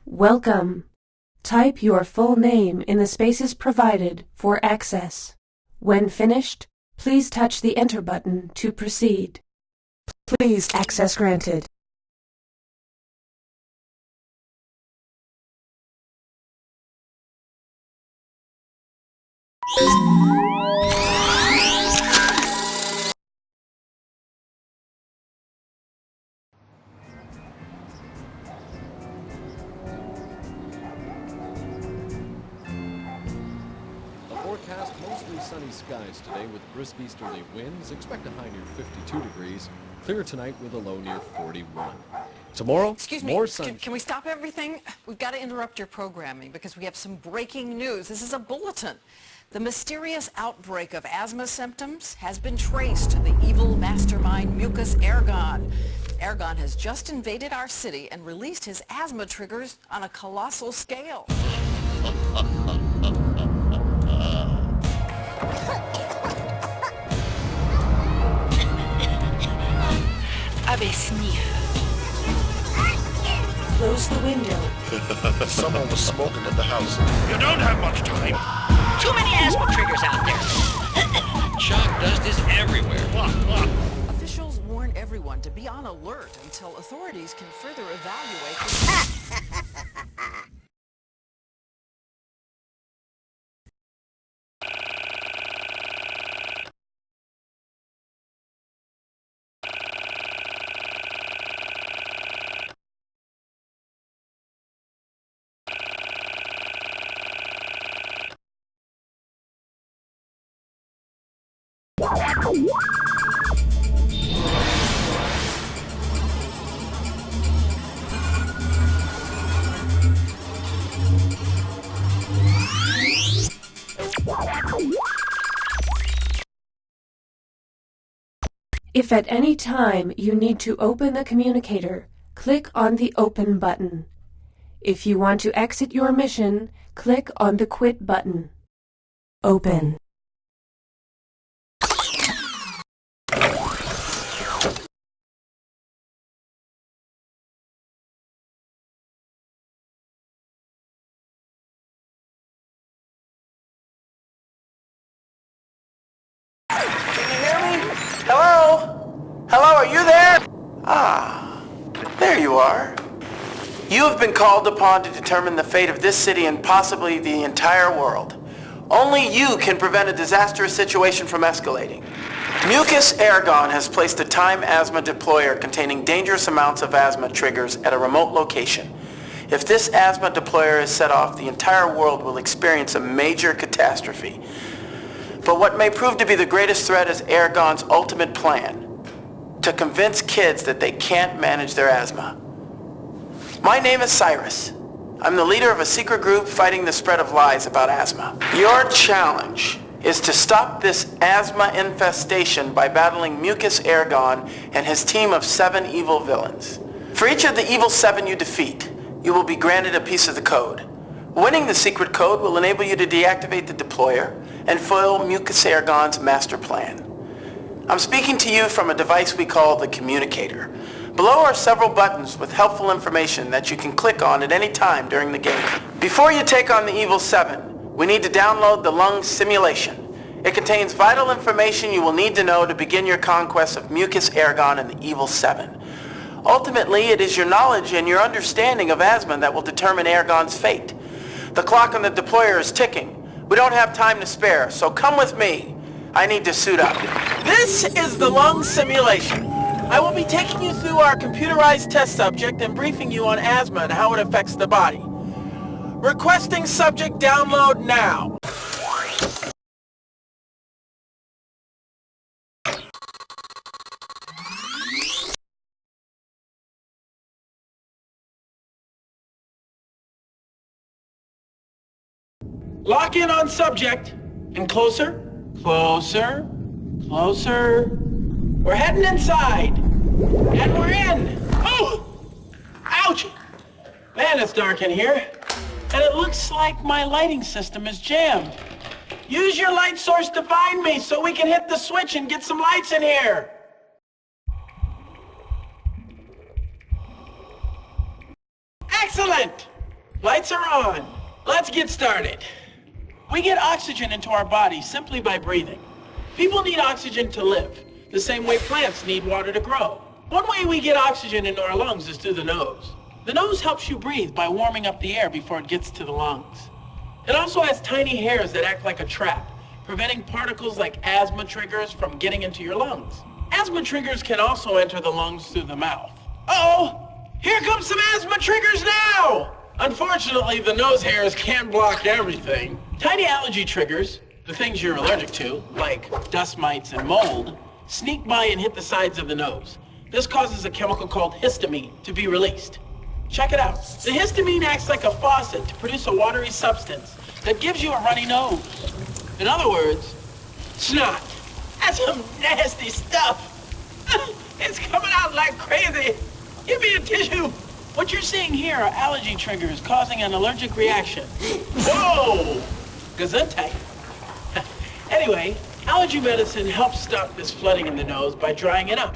Welcome. Type your full name in the spaces provided for access. When finished, please touch the Enter button to proceed. Please access granted. Forecast mostly sunny skies today with brisk easterly winds. Expect a high near 52 degrees. Clear tonight with a low near 41. Tomorrow, Excuse me, more sun. can we stop everything? We've got to interrupt your programming because we have some breaking news. This is a bulletin. The mysterious outbreak of asthma symptoms has been traced to the evil mastermind Mucus Ergon. Ergon has just invaded our city and released his asthma triggers on a colossal scale. A ver, sniff. Close the window. Someone was smoking in the house. You don't have much time. Too many asthma triggers out there. Chalk dust is everywhere. Officials warn everyone to be on alert until authorities can further evaluate the... If at any time you need to open the communicator, click on the Open button. If you want to exit your mission, click on the Quit button. Open. Can you hear me? Hello? Hello, are you there? Ah, there you are. You have been called upon to determine the fate of this city and possibly the entire world. Only you can prevent a disastrous situation from escalating. Mucus Ergon has placed a time asthma deployer containing dangerous amounts of asthma triggers at a remote location. If this asthma deployer is set off, the entire world will experience a major catastrophe. But what may prove to be the greatest threat is Ergon's ultimate plan, to convince kids that they can't manage their asthma. My name is Cyrus. I'm the leader of a secret group fighting the spread of lies about asthma. Your challenge is to stop this asthma infestation by battling Mucus Ergon and his team of 7 evil villains. For each of the evil 7 you defeat, you will be granted a piece of the code. Winning the secret code will enable you to deactivate the deployer and foil Mucus Ergon's master plan. I'm speaking to you from a device we call the communicator. Below are several buttons with helpful information that you can click on at any time during the game. Before you take on the Evil 7, we need to download the lung simulation. It contains vital information you will need to know to begin your conquest of Mucus Ergon and the Evil 7. Ultimately, it is your knowledge and your understanding of asthma that will determine Ergon's fate. The clock on the deployer is ticking. We don't have time to spare, so come with me. I need to suit up. This is the lung simulation. I will be taking you through our computerized test subject and briefing you on asthma and how it affects the body. Requesting subject download now. Lock in on subject. And closer, closer, closer. We're heading inside. And we're in. Oh! Ouch! Man, it's dark in here. And it looks like my lighting system is jammed. Use your light source to find me so we can hit the switch and get some lights in here. Excellent! Lights are on. Let's get started. We get oxygen into our bodies simply by breathing. People need oxygen to live, the same way plants need water to grow. One way we get oxygen into our lungs is through the nose. The nose helps you breathe by warming up the air before it gets to the lungs. It also has tiny hairs that act like a trap, preventing particles like asthma triggers from getting into your lungs. Asthma triggers can also enter the lungs through the mouth. Uh-oh! Here comes some asthma triggers now! Unfortunately, the nose hairs can't block everything. Tiny allergy triggers, the things you're allergic to, like dust mites and mold, sneak by and hit the sides of the nose. This causes a chemical called histamine to be released. Check it out. The histamine acts like a faucet to produce a watery substance that gives you a runny nose. In other words, snot. That's some nasty stuff. It's coming out like crazy. Give me a tissue. What you're seeing here are allergy triggers causing an allergic reaction. Whoa! Gesundheit. Anyway, allergy medicine helps stop this flooding in the nose by drying it up.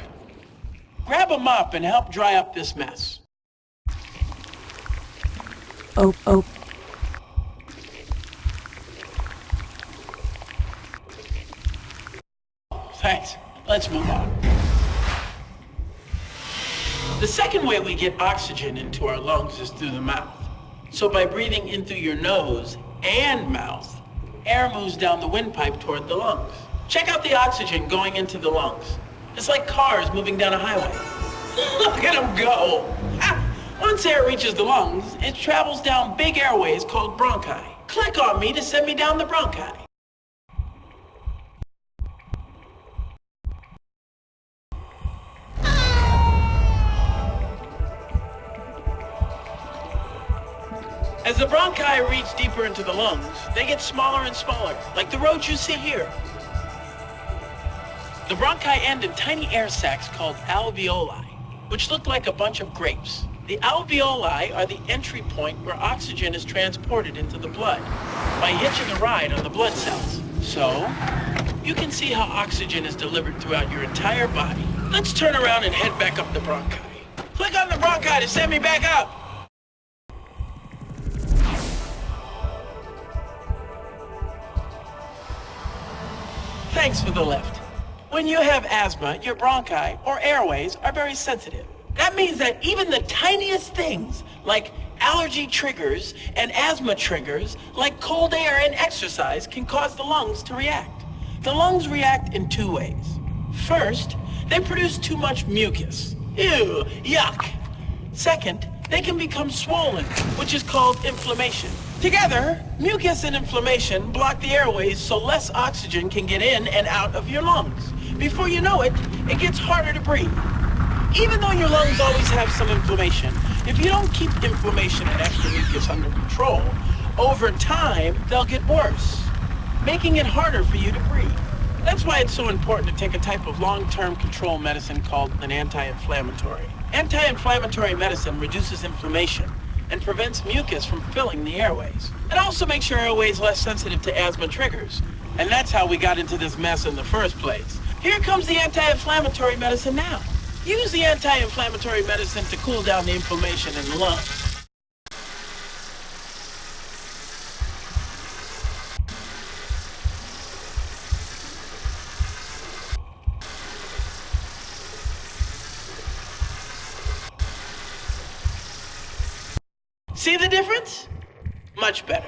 Grab a mop and help dry up this mess. Oh. Thanks. Let's move on. The second way we get oxygen into our lungs is through the mouth. So by breathing in through your nose and mouth, air moves down the windpipe toward the lungs. Check out the oxygen going into the lungs. It's like cars moving down a highway. Look at them go! Once air reaches the lungs, it travels down big airways called bronchi. Click on me to send me down the bronchi. As the bronchi reach deeper into the lungs, they get smaller and smaller, like the roads you see here. The bronchi end in tiny air sacs called alveoli, which look like a bunch of grapes. The alveoli are the entry point where oxygen is transported into the blood by hitching a ride on the blood cells. So, you can see how oxygen is delivered throughout your entire body. Let's turn around and head back up the bronchi. Click on the bronchi to send me back up. Thanks for the lift. When you have asthma, your bronchi, or airways, are very sensitive. That means that even the tiniest things, like allergy triggers and asthma triggers, like cold air and exercise, can cause the lungs to react. The lungs react in two ways. First, they produce too much mucus. Ew, yuck. Second, they can become swollen, which is called inflammation. Together, mucus and inflammation block the airways so less oxygen can get in and out of your lungs. Before you know it, it gets harder to breathe. Even though your lungs always have some inflammation, if you don't keep inflammation and extra mucus under control, over time, they'll get worse, making it harder for you to breathe. That's why it's so important to take a type of long-term control medicine called an anti-inflammatory. Anti-inflammatory medicine reduces inflammation and prevents mucus from filling the airways. It also makes your airways less sensitive to asthma triggers. And that's how we got into this mess in the first place. Here comes the anti-inflammatory medicine now. Use the anti-inflammatory medicine to cool down the inflammation in the lungs. See the difference? Much better.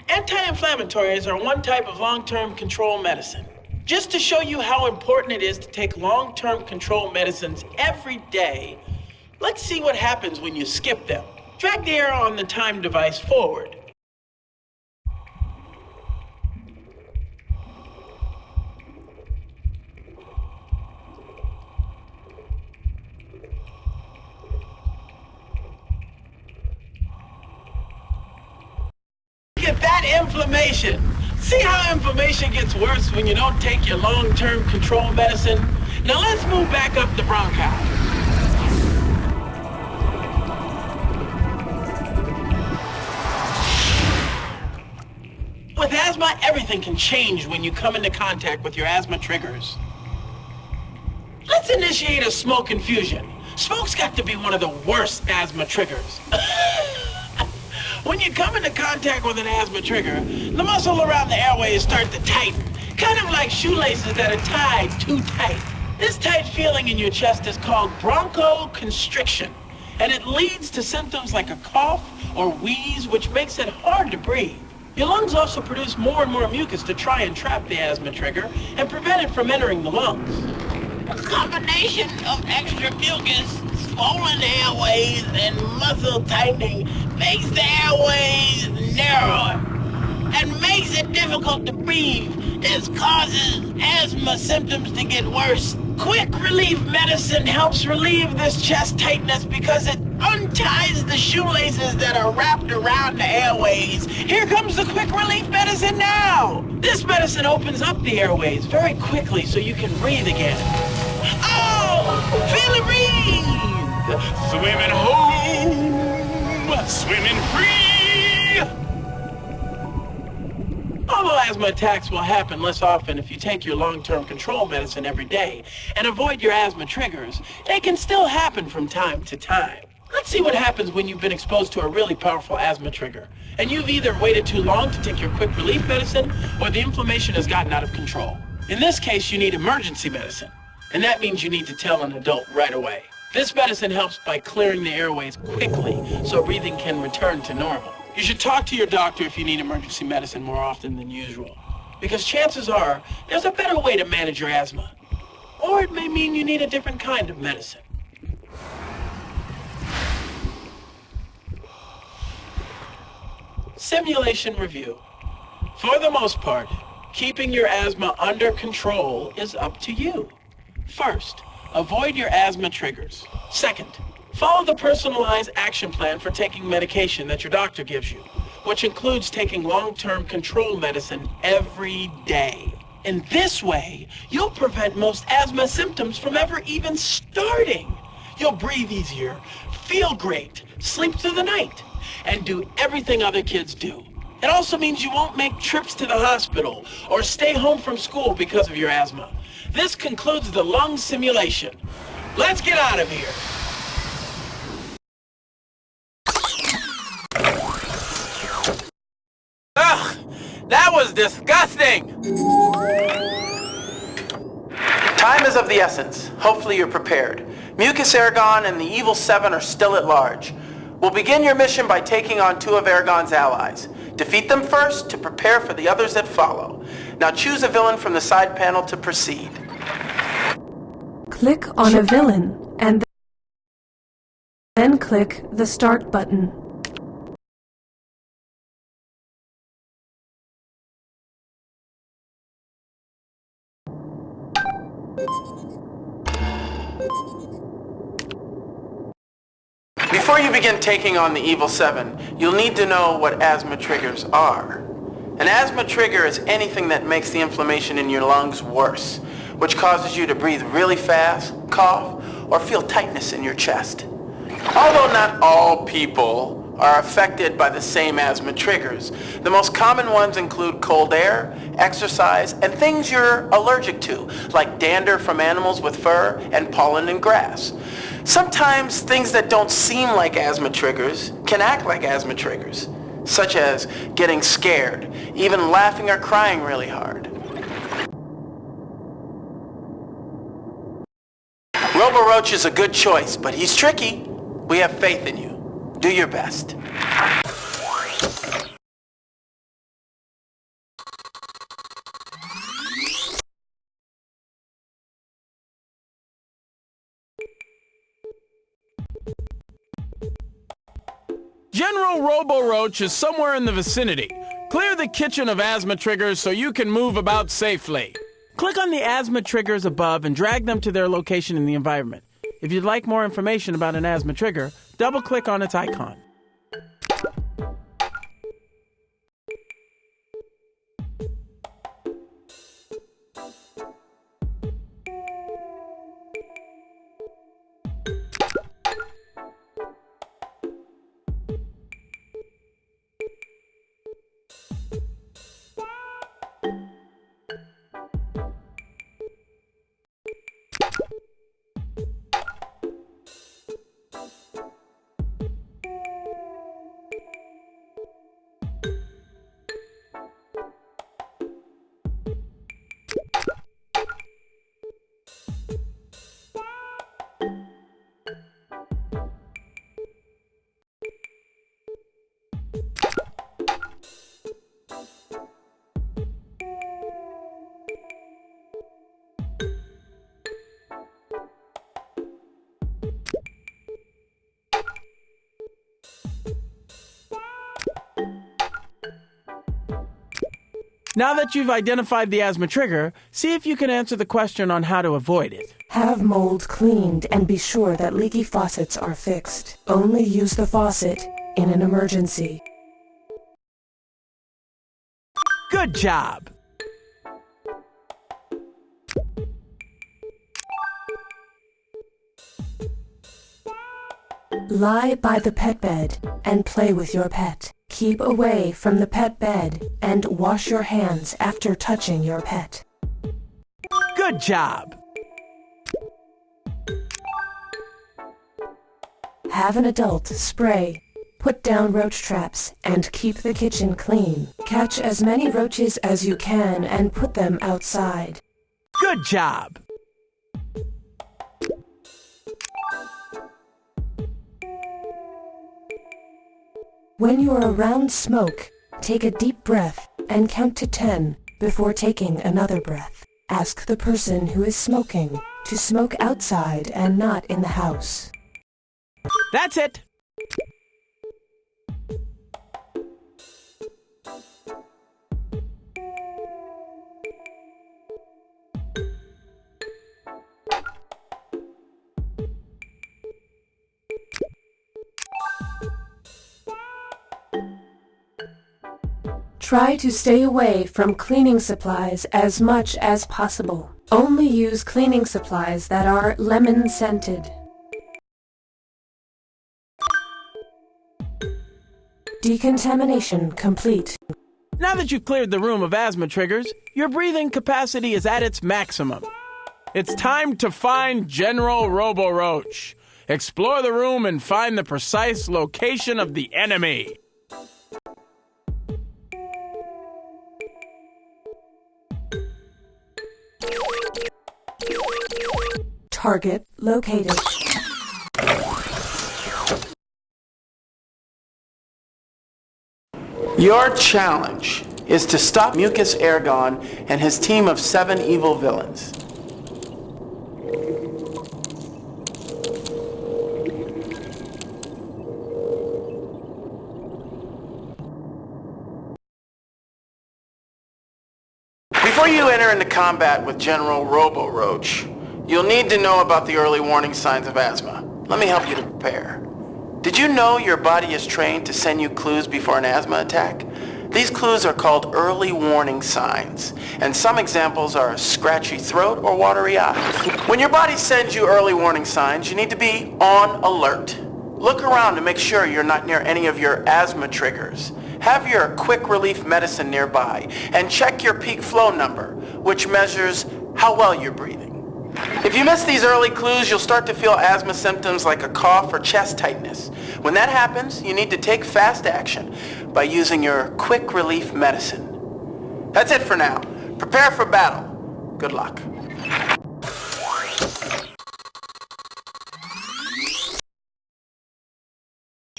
Anti-inflammatories are one type of long-term control medicine. Just to show you how important it is to take long-term control medicines every day, let's see what happens when you skip them. Drag the arrow on the time device forward. Get that inflammation. See how inflammation gets worse when you don't take your long-term control medicine? Now let's move back up the bronchi. With asthma, everything can change when you come into contact with your asthma triggers. Let's initiate a smoke infusion. Smoke's got to be one of the worst asthma triggers. When you come into contact with an asthma trigger, the muscle around the airways start to tighten, kind of like shoelaces that are tied too tight. This tight feeling in your chest is called bronchoconstriction, and it leads to symptoms like a cough or wheeze, which makes it hard to breathe. Your lungs also produce more and more mucus to try and trap the asthma trigger and prevent it from entering the lungs. A combination of extra mucus, swollen airways, and muscle tightening makes the airways narrower and makes it difficult to breathe. This causes asthma symptoms to get worse. Quick relief medicine helps relieve this chest tightness because it unties the shoelaces that are wrapped around the airways. Here comes the quick relief medicine now. This medicine opens up the airways very quickly so you can breathe again. Oh, feel it breathe. Swimming home, swimming free. Although asthma attacks will happen less often if you take your long-term control medicine every day and avoid your asthma triggers, they can still happen from time to time. Let's see what happens when you've been exposed to a really powerful asthma trigger, and you've either waited too long to take your quick relief medicine or the inflammation has gotten out of control. In this case, you need emergency medicine, and that means you need to tell an adult right away. This medicine helps by clearing the airways quickly so breathing can return to normal. You should talk to your doctor if you need emergency medicine more often than usual, because chances are there's a better way to manage your asthma, or it may mean you need a different kind of medicine. Simulation review. For the most part, keeping your asthma under control is up to you. First, avoid your asthma triggers. Second, follow the personalized action plan for taking medication that your doctor gives you, which includes taking long-term control medicine every day. In this way, you'll prevent most asthma symptoms from ever even starting. You'll breathe easier, feel great, sleep through the night, and do everything other kids do. It also means you won't make trips to the hospital or stay home from school because of your asthma. This concludes the lung simulation. Let's get out of here. Ugh, that was disgusting! Time is of the essence. Hopefully you're prepared. Mucus Aragon and the Evil Seven are still at large. We'll begin your mission by taking on two of Aragon's allies. Defeat them first to prepare for the others that follow. Now choose a villain from the side panel to proceed. Click on a villain and then click the Start button. Before you begin taking on the Evil Seven, you'll need to know what asthma triggers are. An asthma trigger is anything that makes the inflammation in your lungs worse, which causes you to breathe really fast, cough, or feel tightness in your chest. Although not all people are affected by the same asthma triggers, the most common ones include cold air, exercise, and things you're allergic to, like dander from animals with fur and pollen and grass. Sometimes things that don't seem like asthma triggers can act like asthma triggers, such as getting scared, even laughing or crying really hard. Robo-Roach is a good choice, but he's tricky. We have faith in you. Do your best. General Robo-Roach is somewhere in the vicinity. Clear the kitchen of asthma triggers so you can move about safely. Click on the asthma triggers above and drag them to their location in the environment. If you'd like more information about an asthma trigger, double-click on its icon. Now that you've identified the asthma trigger, see if you can answer the question on how to avoid it. Have mold cleaned and be sure that leaky faucets are fixed. Only use the faucet in an emergency. Good job! Lie by the pet bed and play with your pet. Keep away from the pet bed and wash your hands after touching your pet. Good job! Have an adult spray. Put down roach traps and keep the kitchen clean. Catch as many roaches as you can and put them outside. Good job! When you are around smoke, take a deep breath and count to 10 before taking another breath. Ask the person who is smoking to smoke outside and not in the house. That's it! Try to stay away from cleaning supplies as much as possible. Only use cleaning supplies that are lemon-scented. Decontamination complete. Now that you've cleared the room of asthma triggers, your breathing capacity is at its maximum. It's time to find General Robo-Roach. Explore the room and find the precise location of the enemy. Target located. Your challenge is to stop Mucus Ergon and his team of 7 evil villains. Before you enter into combat with General Robo-Roach, you'll need to know about the early warning signs of asthma. Let me help you to prepare. Did you know your body is trained to send you clues before an asthma attack? These clues are called early warning signs, and some examples are a scratchy throat or watery eyes. When your body sends you early warning signs, you need to be on alert. Look around to make sure you're not near any of your asthma triggers. Have your quick relief medicine nearby, and check your peak flow number, which measures how well you're breathing. If you miss these early clues, you'll start to feel asthma symptoms like a cough or chest tightness. When that happens, you need to take fast action by using your quick relief medicine. That's it for now. Prepare for battle. Good luck.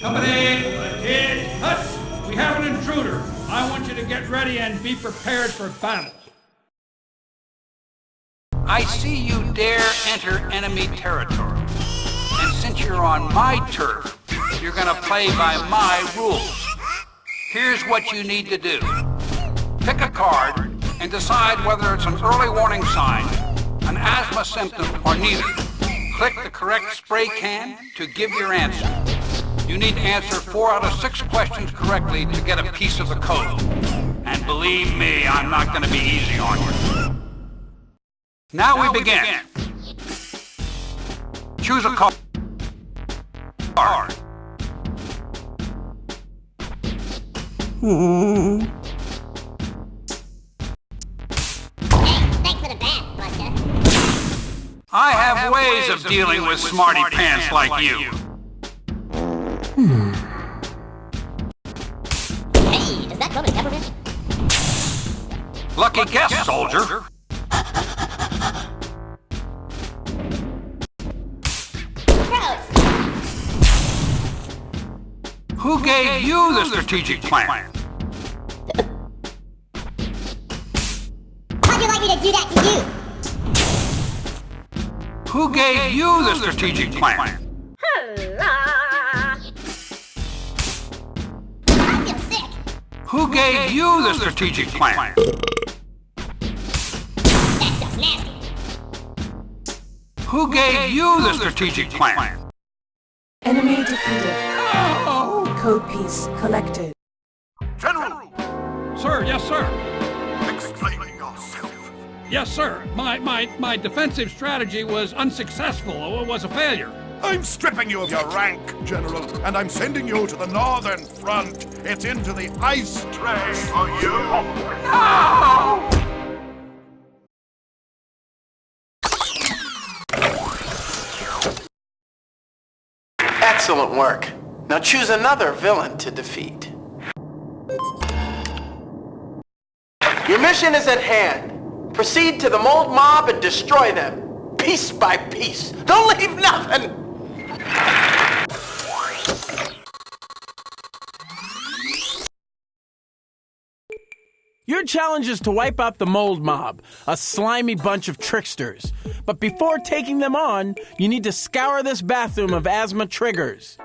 Company, kid, hut. We have an intruder. I want you to get ready and be prepared for battle. I see you dare enter enemy territory. And since you're on my turf, you're gonna play by my rules. Here's what you need to do. Pick a card and decide whether it's an early warning sign, an asthma symptom, or neither. Click the correct spray can to give your answer. You need to answer 4 out of 6 questions correctly to get a piece of the code. And believe me, I'm not gonna be easy on you. Now we begin. Choose a card. Hey, thanks for the bat, Buster. I have ways of dealing with smarty pants like you. Hey, does that come in peppermint? Lucky guess, soldier. Who gave you the strategic plan? How'd you like me to do that to you? Who gave you the strategic plan? I feel sick. Who gave you the strategic plan? Who gave you the strategic plan? Enemy defeated. Code piece collected. General! Sir, yes, sir. Explain yourself. Yes, sir. My defensive strategy was unsuccessful. It was a failure. I'm stripping you of your rank, General, and I'm sending you to the Northern Front. It's into the ice tray for you. No! Excellent work. Now choose another villain to defeat. Your mission is at hand. Proceed to the mold mob and destroy them, piece by piece. Don't leave nothing! Your challenge is to wipe out the mold mob, a slimy bunch of tricksters. But before taking them on, you need to scour this bathroom of asthma triggers.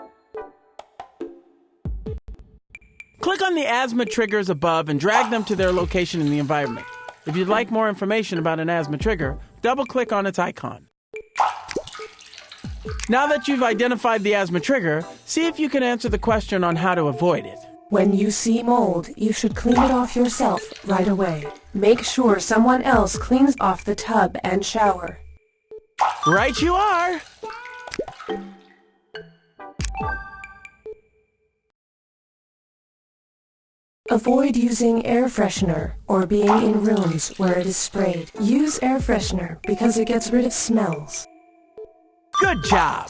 Click on the asthma triggers above and drag them to their location in the environment. If you'd like more information about an asthma trigger, double-click on its icon. Now that you've identified the asthma trigger, see if you can answer the question on how to avoid it. When you see mold, you should clean it off yourself right away. Make sure someone else cleans off the tub and shower. Right you are! Avoid using air freshener or being in rooms where it is sprayed. Use air freshener because it gets rid of smells. Good job!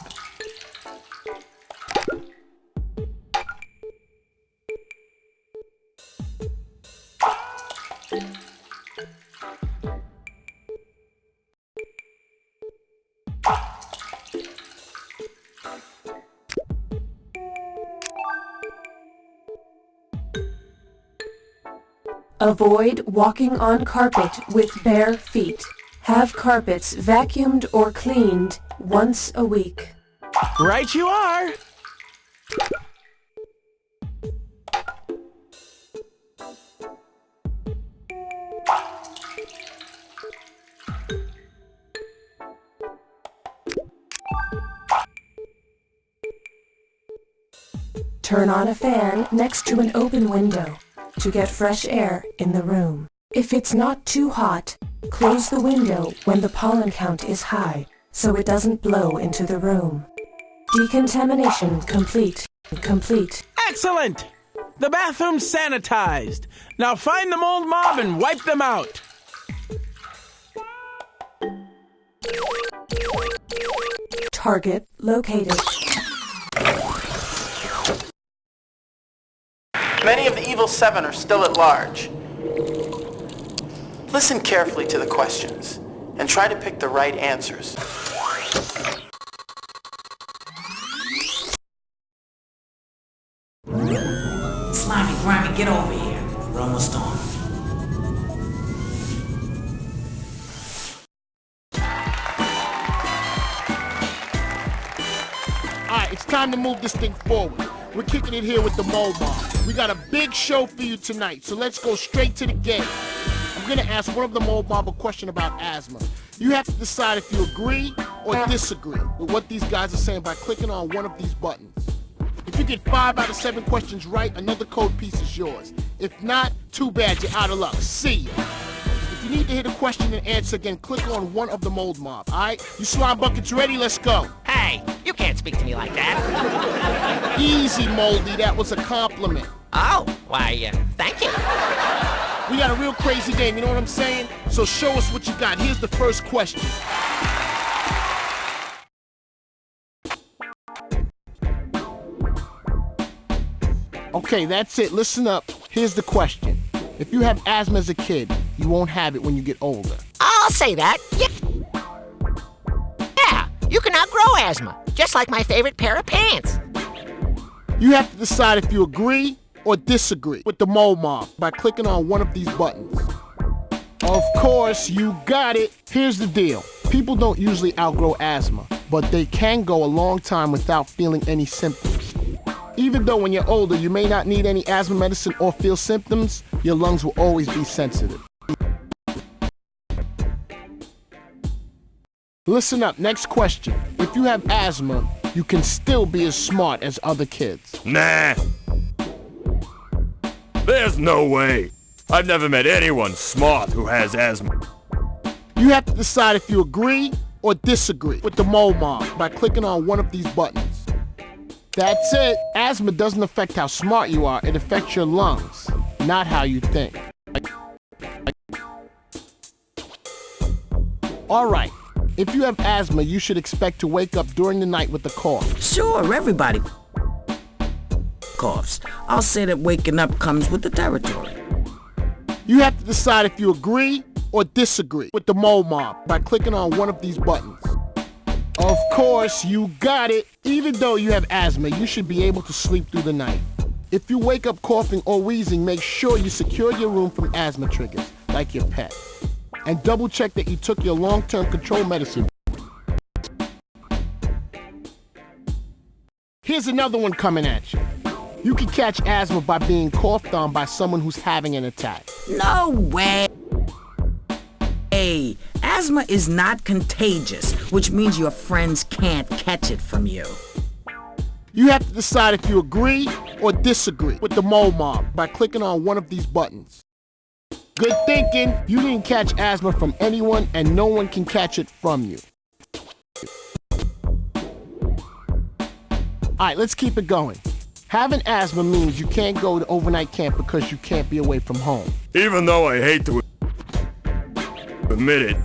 Avoid walking on carpet with bare feet. Have carpets vacuumed or cleaned once a week. Right you are! Turn on a fan next to an open window to get fresh air in the room. If it's not too hot, close the window when the pollen count is high so it doesn't blow into the room. Decontamination complete. Excellent! The bathroom's sanitized. Now find the mold mob and wipe them out. Target located. Many of the Evil Seven are still at large. Listen carefully to the questions and try to pick the right answers. Slimy, grimy, get over here. We're almost on. Alright, it's time to move this thing forward. We're kicking it here with the mold mob. We got a big show for you tonight, so let's go straight to the game. I'm gonna ask one of the mold mob a question about asthma. You have to decide if you agree or disagree with what these guys are saying by clicking on one of these buttons. If you get 5 out of 7 questions right, another code piece is yours. If not, too bad, you're out of luck. See ya. If you need to hit a question and answer again, click on one of the mold mob, alright? You slime buckets ready? Let's go. Hey, you can't speak to me like that. Easy, Moldy, that was a compliment. Oh, why, thank you. We got a real crazy game, you know what I'm saying? So show us what you got. Here's the first question. Okay, that's it. Listen up. Here's the question. If you have asthma as a kid, you won't have it when you get older. I'll say that. Yeah, you can outgrow asthma, just like my favorite pair of pants. You have to decide if you agree or disagree with the mold mob by clicking on one of these buttons. Of course, you got it. Here's the deal. People don't usually outgrow asthma, but they can go a long time without feeling any symptoms. Even though when you're older, you may not need any asthma medicine or feel symptoms, your lungs will always be sensitive. Listen up, next question. If you have asthma, you can still be as smart as other kids. Nah. There's no way. I've never met anyone smart who has asthma. You have to decide if you agree or disagree with the mole mob by clicking on one of these buttons. That's it. Asthma doesn't affect how smart you are. It affects your lungs, not how you think. All right. If you have asthma, you should expect to wake up during the night with a cough. Sure, everybody coughs. I'll say that waking up comes with the territory. You have to decide if you agree or disagree with the mole mob by clicking on one of these buttons. Of course, you got it. Even though you have asthma, you should be able to sleep through the night. If you wake up coughing or wheezing, make sure you secure your room from asthma triggers, like your pet. And double check that you took your long-term control medicine. Here's another one coming at you. You can catch asthma by being coughed on by someone who's having an attack. No way. Hey, asthma is not contagious, which means your friends can't catch it from you. You have to decide if you agree or disagree with the mole mob by clicking on one of these buttons. Good thinking. You didn't catch asthma from anyone, and no one can catch it from you. All right, let's keep it going. Having asthma means you can't go to overnight camp because you can't be away from home. Even though I hate to admit it,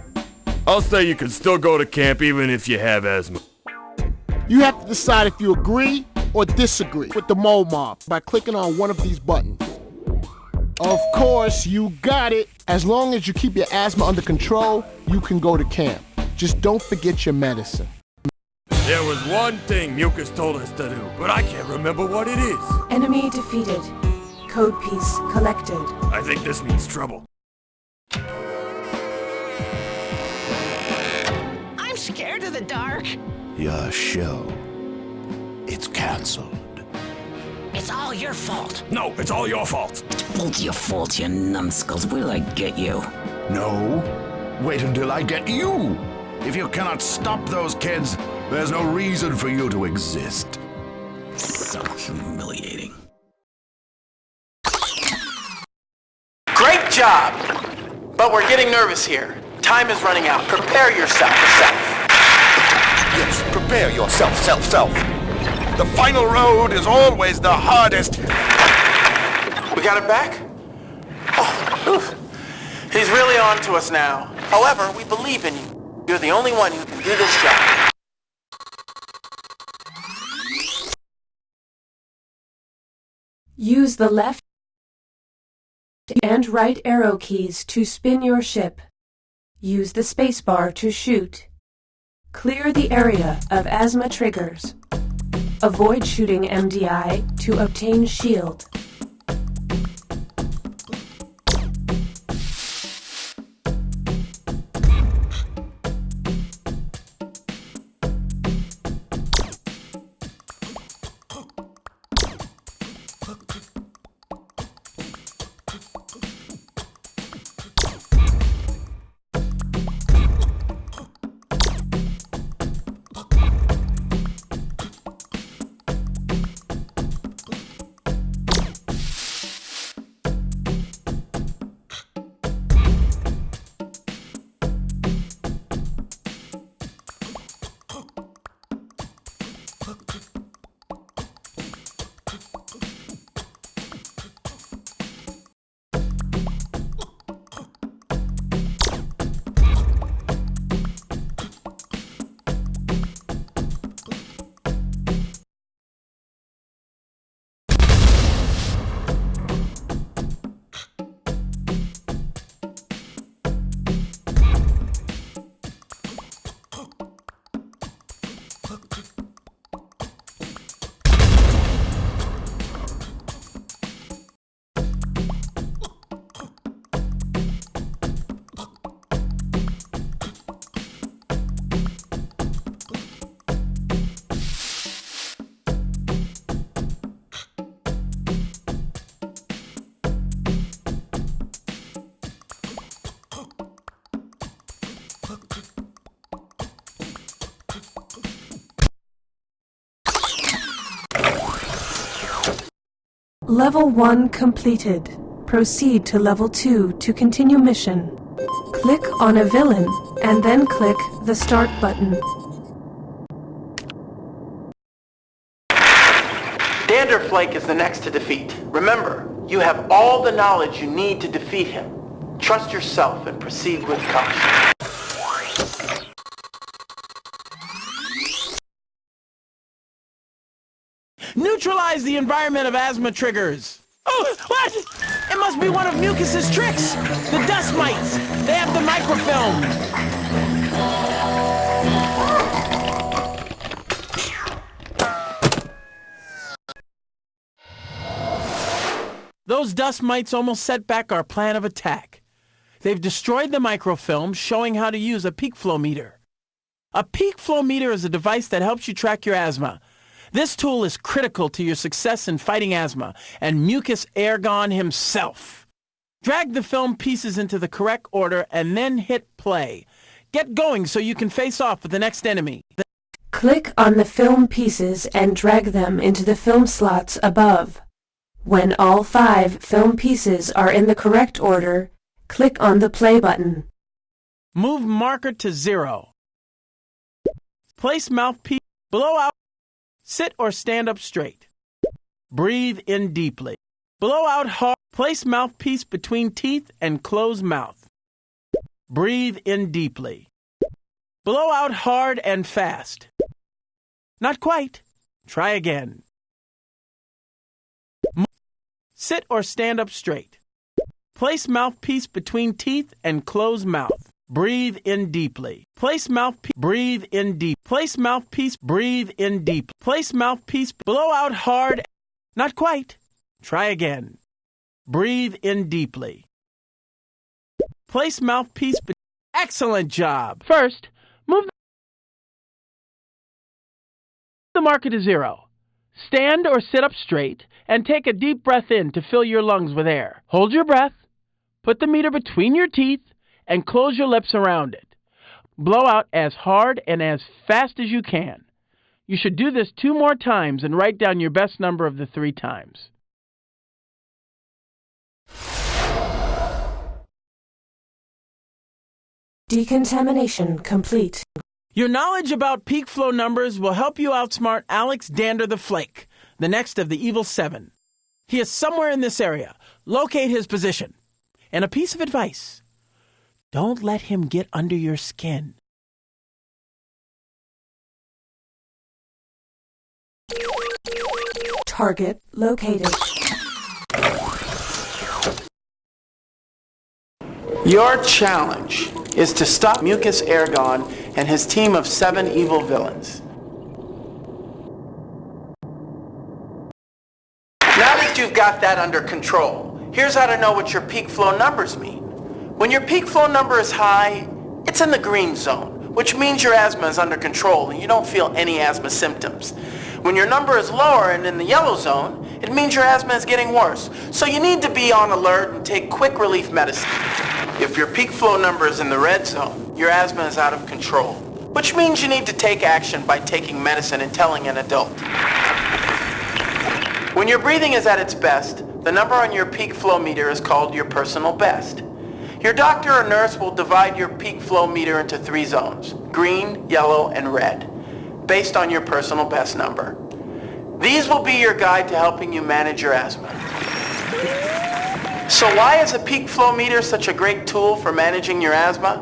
I'll say you can still go to camp even if you have asthma. You have to decide if you agree or disagree with the mole mob by clicking on one of these buttons. Of course, you got it. As long as you keep your asthma under control, you can go to camp. Just don't forget your medicine. There was one thing Mucus told us to do, but I can't remember what it is. Enemy defeated. Code piece collected. I think this means trouble. I'm scared of the dark. Your show. It's canceled. It's all your fault. No, it's all your fault. It's both your fault, you numbskulls. Where'll I get you? No. Wait until I get you. If you cannot stop those kids, there's no reason for you to exist. So humiliating. Great job! But we're getting nervous here. Time is running out. Prepare yourself. Yes, prepare yourself, self. The final road is always the hardest. We got it back? Oh, oof. He's really on to us now. However, we believe in you. You're the only one who can do this job. Use the left and right arrow keys to spin your ship. Use the spacebar to shoot. Clear the area of asthma triggers. Avoid shooting MDI to obtain shield. Level 1 completed. Proceed to Level 2 to continue mission. Click on a villain, and then click the Start button. Danderflake is the next to defeat. Remember, you have all the knowledge you need to defeat him. Trust yourself and proceed with caution. Neutralize the environment of asthma triggers. Oh, what? It must be one of Mucus's tricks. The dust mites. They have the microfilm. Those dust mites almost set back our plan of attack. They've destroyed the microfilm, showing how to use a peak flow meter. A peak flow meter is a device that helps you track your asthma. This tool is critical to your success in fighting asthma, and Mucus Ergon himself. Drag the film pieces into the correct order and then hit play. Get going so you can face off with the next enemy. Click on the film pieces and drag them into the film slots above. When all 5 film pieces are in the correct order, click on the play button. Move marker to 0. Place mouthpiece, blow out. Sit or stand up straight. Breathe in deeply. Blow out hard. Place mouthpiece between teeth and close mouth. Breathe in deeply. Blow out hard and fast. Not quite. Try again. Sit or stand up straight. Place mouthpiece between teeth and close mouth. Breathe in deeply. Place mouthpiece. Breathe in deep. Place mouthpiece. Breathe in deep. Place mouthpiece. Blow out hard. Not quite. Try again. Breathe in deeply. Place mouthpiece. Excellent job. First, move the marker to 0. Stand or sit up straight and take a deep breath in to fill your lungs with air. Hold your breath. Put the meter between your teeth and close your lips around it. Blow out as hard and as fast as you can. You should do this 2 more times and write down your best number of the 3 times. Decontamination complete. Your knowledge about peak flow numbers will help you outsmart Alex Dander the Flake, the next of the Evil 7. He is somewhere in this area. Locate his position. And a piece of advice: don't let him get under your skin. Target located. Your challenge is to stop Mucus Ergon and his team of 7 evil villains. Now that you've got that under control, here's how to know what your peak flow numbers mean. When your peak flow number is high, it's in the green zone, which means your asthma is under control and you don't feel any asthma symptoms. When your number is lower and in the yellow zone, it means your asthma is getting worse. So you need to be on alert and take quick relief medicine. If your peak flow number is in the red zone, your asthma is out of control, which means you need to take action by taking medicine and telling an adult. When your breathing is at its best, the number on your peak flow meter is called your personal best. Your doctor or nurse will divide your peak flow meter into 3 zones: green, yellow, and red, based on your personal best number. These will be your guide to helping you manage your asthma. So why is a peak flow meter such a great tool for managing your asthma?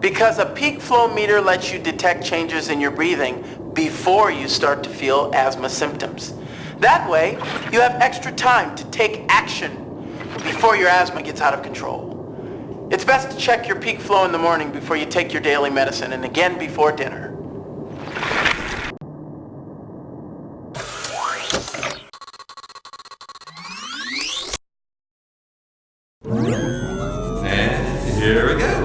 Because a peak flow meter lets you detect changes in your breathing before you start to feel asthma symptoms. That way, you have extra time to take action before your asthma gets out of control. It's best to check your peak flow in the morning before you take your daily medicine, and again before dinner. And here we go.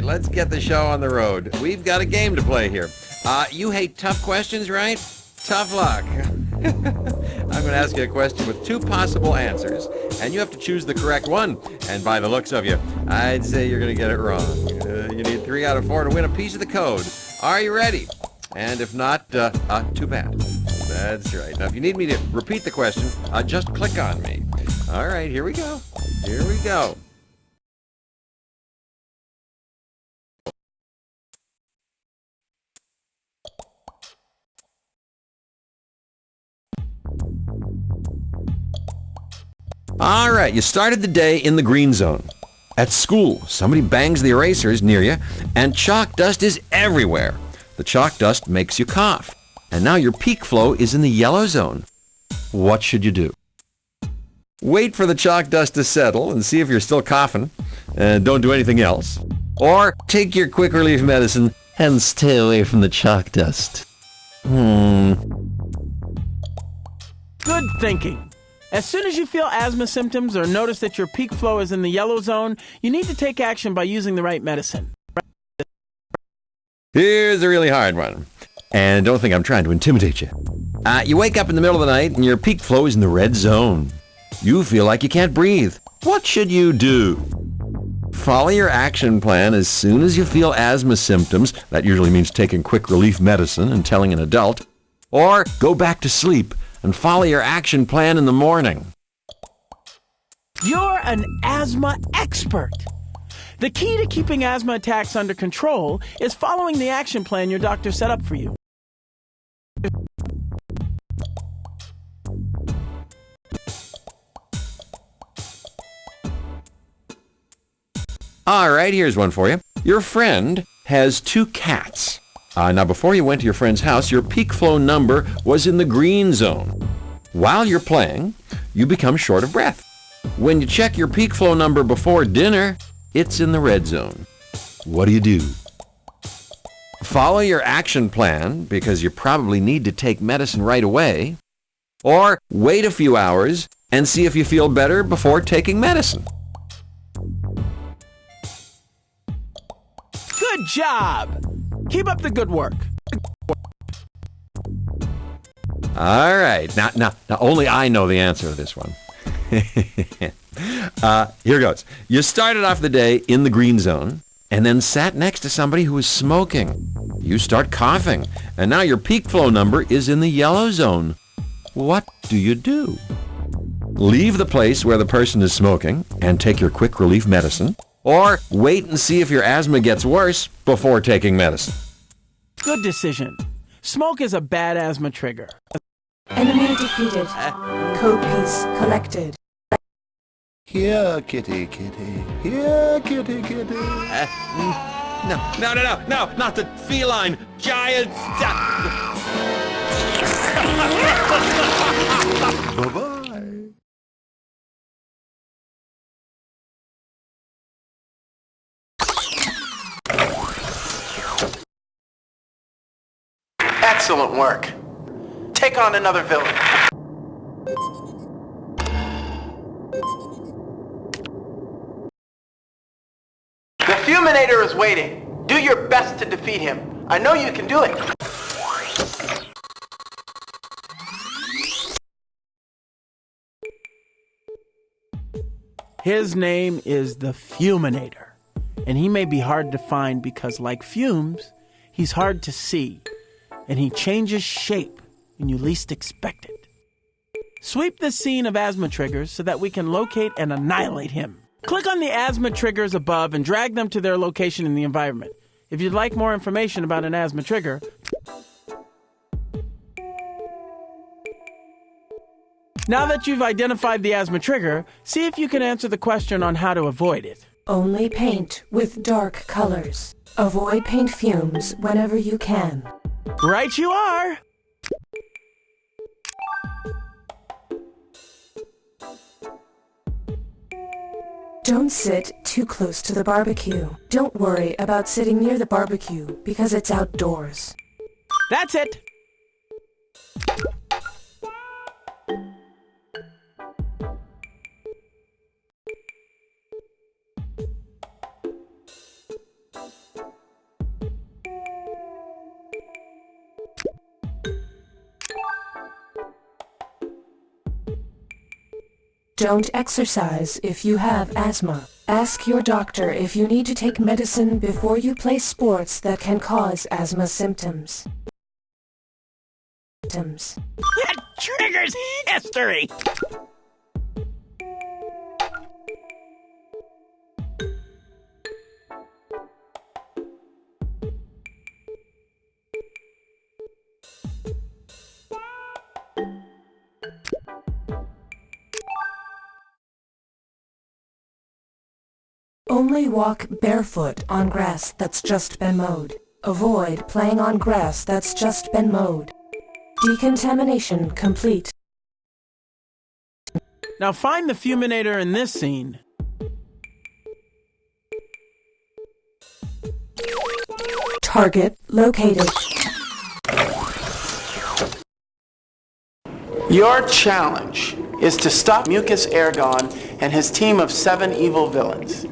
let's get the show on the road. We've got a game to play here. You hate tough questions, right? Tough luck. I'm going to ask you a question with two possible answers, and you have to choose the correct one. And by the looks of you, I'd say you're going to get it wrong. You need 3 out of 4 to win a piece of the code. Are you ready? And if not, too bad. That's right. Now, if you need me to repeat the question, just click on me. All right, here we go. Here we go. All right, you started the day in the green zone. At school, somebody bangs the erasers near you, and chalk dust is everywhere. The chalk dust makes you cough, and now your peak flow is in the yellow zone. What should you do? Wait for the chalk dust to settle and see if you're still coughing, and don't do anything else. Or take your quick relief medicine and stay away from the chalk dust. Good thinking. As soon as you feel asthma symptoms or notice that your peak flow is in the yellow zone, you need to take action by using the right medicine. Here's a really hard one. And don't think I'm trying to intimidate you. You wake up in the middle of the night and your peak flow is in the red zone. You feel like you can't breathe. What should you do? Follow your action plan as soon as you feel asthma symptoms. That usually means taking quick relief medicine and telling an adult. Or go back to sleep and follow your action plan in the morning. You're an asthma expert. The key to keeping asthma attacks under control is following the action plan your doctor set up for you. All right, here's one for you. Your friend has 2 cats. Now, before you went to your friend's house, your peak flow number was in the green zone. While you're playing, you become short of breath. When you check your peak flow number before dinner, it's in the red zone. What do you do? Follow your action plan because you probably need to take medicine right away, or wait a few hours and see if you feel better before taking medicine. Good job! Keep up the good work. All right. Now, only I know the answer to this one. Here goes. You started off the day in the green zone and then sat next to somebody who was smoking. You start coughing, and now your peak flow number is in the yellow zone. What do you do? Leave the place where the person is smoking and take your quick relief medicine, or wait and see if your asthma gets worse before taking medicine. Good decision. Smoke is a bad asthma trigger. Enemy defeated. Code piece collected. Here, kitty, kitty. Here, kitty, kitty. No, not the feline giant. Bye-bye. Excellent work. Take on another villain. The Fuminator is waiting. Do your best to defeat him. I know you can do it. His name is the Fuminator, and he may be hard to find because, like fumes, he's hard to see, and he changes shape when you least expect it. Sweep the scene of asthma triggers so that we can locate and annihilate him. Click on the asthma triggers above and drag them to their location in the environment. If you'd like more information about an asthma trigger, now that you've identified the asthma trigger, see if you can answer the question on how to avoid it. Only paint with dark colors. Avoid paint fumes whenever you can. Right you are! Don't sit too close to the barbecue. Don't worry about sitting near the barbecue because it's outdoors. That's it! Don't exercise if you have asthma. Ask your doctor if you need to take medicine before you play sports that can cause asthma symptoms. That triggers history! Only walk barefoot on grass that's just been mowed. Avoid playing on grass that's just been mowed. Decontamination complete. Now find the fuminator in this scene. Target located. Your challenge is to stop Mucus Ergon and his team of 7 evil villains.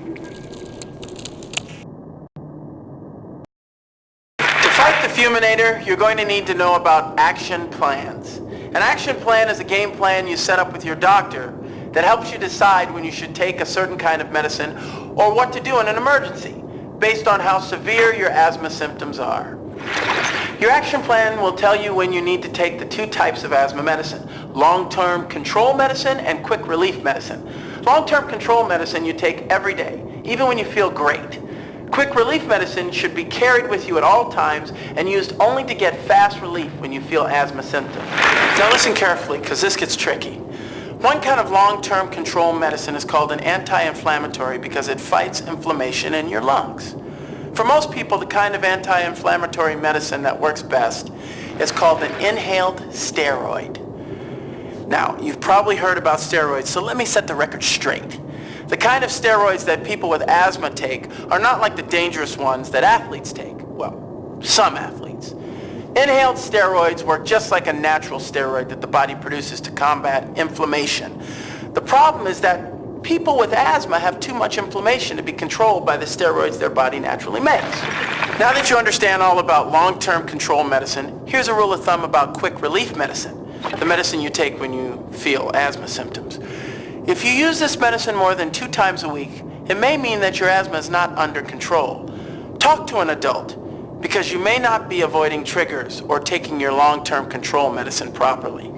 To fight the Fuminator, you're going to need to know about action plans. An action plan is a game plan you set up with your doctor that helps you decide when you should take a certain kind of medicine or what to do in an emergency, based on how severe your asthma symptoms are. Your action plan will tell you when you need to take the 2 types of asthma medicine, long-term control medicine and quick relief medicine. Long-term control medicine you take every day, even when you feel great. Quick relief medicine should be carried with you at all times and used only to get fast relief when you feel asthma symptoms. Now listen carefully, because this gets tricky. One kind of long-term control medicine is called an anti-inflammatory because it fights inflammation in your lungs. For most people, the kind of anti-inflammatory medicine that works best is called an inhaled steroid. Now, you've probably heard about steroids, so let me set the record straight. The kind of steroids that people with asthma take are not like the dangerous ones that athletes take. Well, some athletes. Inhaled steroids work just like a natural steroid that the body produces to combat inflammation. The problem is that people with asthma have too much inflammation to be controlled by the steroids their body naturally makes. Now that you understand all about long-term control medicine, here's a rule of thumb about quick relief medicine, the medicine you take when you feel asthma symptoms. If you use this medicine more than 2 times a week, it may mean that your asthma is not under control. Talk to an adult, because you may not be avoiding triggers or taking your long-term control medicine properly.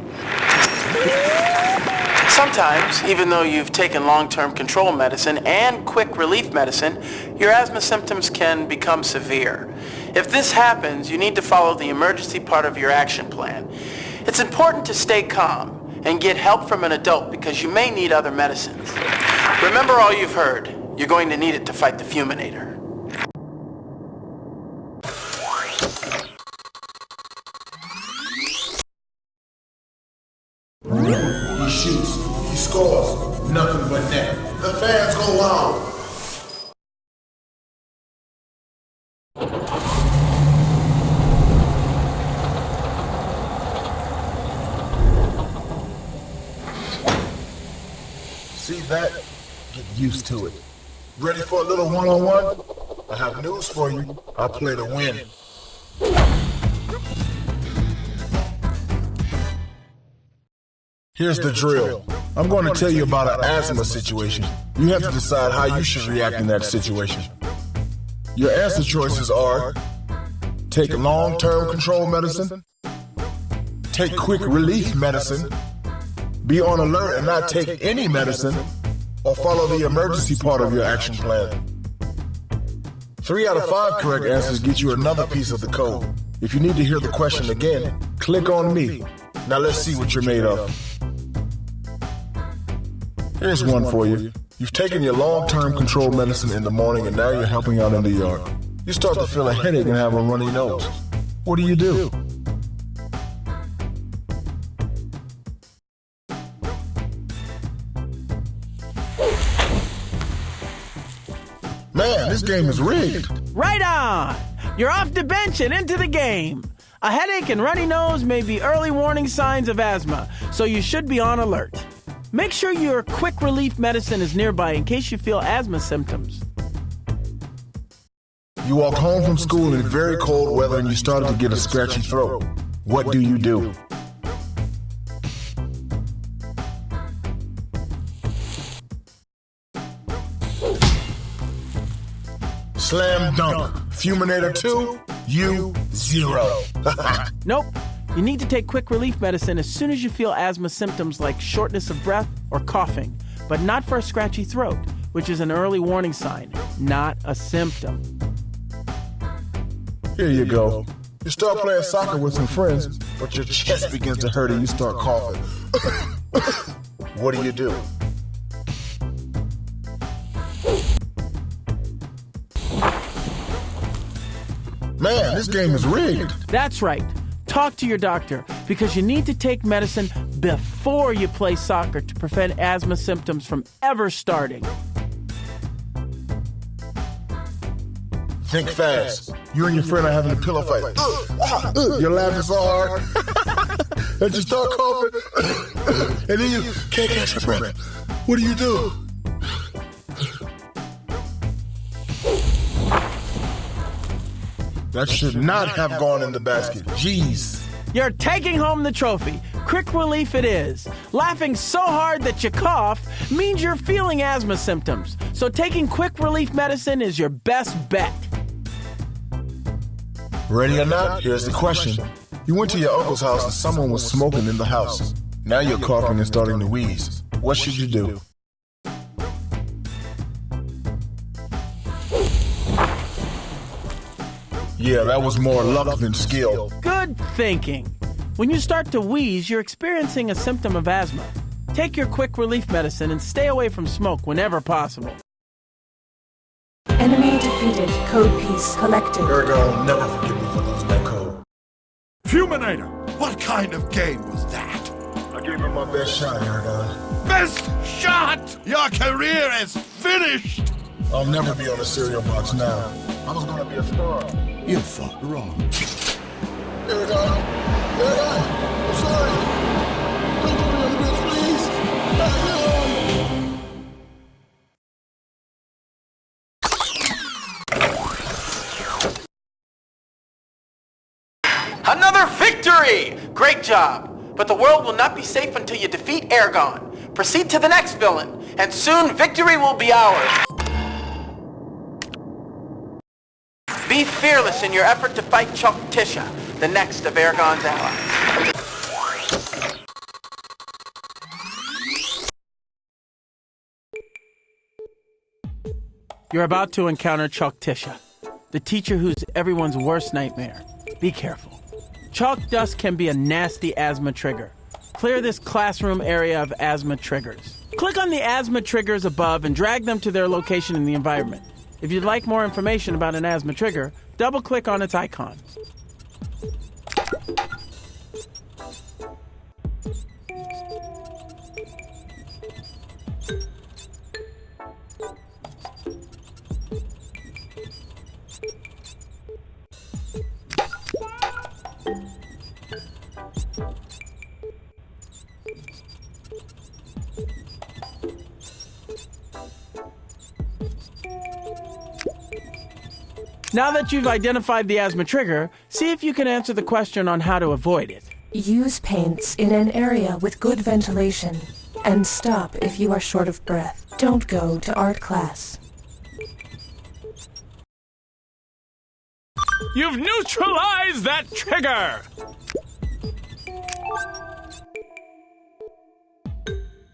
Sometimes, even though you've taken long-term control medicine and quick relief medicine, your asthma symptoms can become severe. If this happens, you need to follow the emergency part of your action plan. It's important to stay calm and get help from an adult because you may need other medicines. Remember all you've heard. You're going to need it to fight the Fuminator. He shoots, he scores, nothing but net. The fans go wild. See that? Get used to it. Ready for a little one-on-one? I have news for you. I play to win. Here's the drill. I'm going to tell you about an asthma situation. You have to decide how you should react in that situation. Your answer choices are: take long-term control medicine, take quick relief medicine, be on alert and not take any medicine, or follow the emergency part of your action plan. 3 out of 5 correct answers get you another piece of the code. If you need to hear the question again, click on me. Now let's see what you're made of. Here's one for you. You've taken your long-term control medicine in the morning and now you're helping out in the yard. You start to feel a headache and have a runny nose. What do? Man, this game is rigged. Right on! You're off the bench and into the game. A headache and runny nose may be early warning signs of asthma, so you should be on alert. Make sure your quick relief medicine is nearby in case you feel asthma symptoms. You walk home from school in very cold weather and you started to get a scratchy throat. What do? Slam dunk. Fuminator 2, you 0. Nope. You need to take quick relief medicine as soon as you feel asthma symptoms like shortness of breath or coughing, but not for a scratchy throat, which is an early warning sign, not a symptom. Here you go. You start playing soccer with some friends, but your chest begins to hurt and you start coughing. What do? Man, this game is rigged. That's right. Talk to your doctor because you need to take medicine before you play soccer to prevent asthma symptoms from ever starting. Think fast. You and your friend are having a pillow fight. You're laughing so hard. And you start coughing. And then you can't catch your breath. What do? That should not have gone in the basket. Jeez. You're taking home the trophy. Quick relief it is. Laughing so hard that you cough means you're feeling asthma symptoms. So taking quick relief medicine is your best bet. Ready or not, here's the question. You went to your uncle's house and someone was smoking in the house. Now you're coughing and starting to wheeze. What should you do? Yeah, that was more luck than skill. Good thinking. When you start to wheeze, you're experiencing a symptom of asthma. Take your quick relief medicine and stay away from smoke whenever possible. Enemy defeated. Code piece collected. Ergo, never forgive me for losing that code. Fuminator, what kind of game was that? I gave him my best shot, Ergo. Best shot! Your career is finished! I'll never be on a cereal box now. I was gonna be a star. You thought wrong. Ergo, I'm sorry. Don't put me on the bench, please. Another victory! Great job! But the world will not be safe until you defeat Ergon. Proceed to the next villain, and soon victory will be ours. Be fearless in your effort to fight Chuck Tisha, the next of Ergon's allies. You're about to encounter Chalk Tisha, the teacher who's everyone's worst nightmare. Be careful. Chalk dust can be a nasty asthma trigger. Clear this classroom area of asthma triggers. Click on the asthma triggers above and drag them to their location in the environment. If you'd like more information about an asthma trigger, double-click on its icon. Now that you've identified the asthma trigger, see if you can answer the question on how to avoid it. Use paints in an area with good ventilation. And stop if you are short of breath. Don't go to art class. You've neutralized that trigger!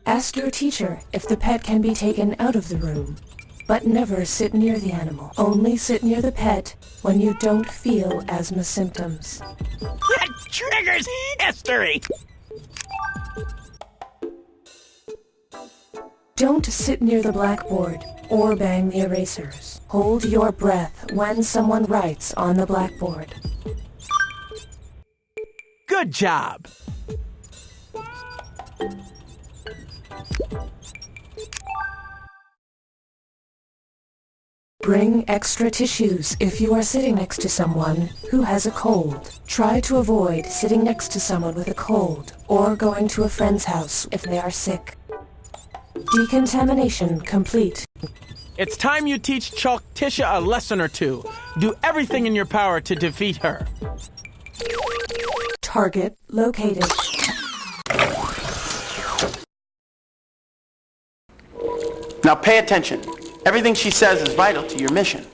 Ask your teacher if the pet can be taken out of the room. But never sit near the animal. Only sit near the pet when you don't feel asthma symptoms. That triggers history! Don't sit near the blackboard or bang the erasers. Hold your breath when someone writes on the blackboard. Good job! Bring extra tissues if you are sitting next to someone who has a cold. Try to avoid sitting next to someone with a cold or going to a friend's house if they are sick. Decontamination complete. It's time you teach Chalk Tisha a lesson or two. Do everything in your power to defeat her. Target located. Now pay attention. Everything she says is vital to your mission.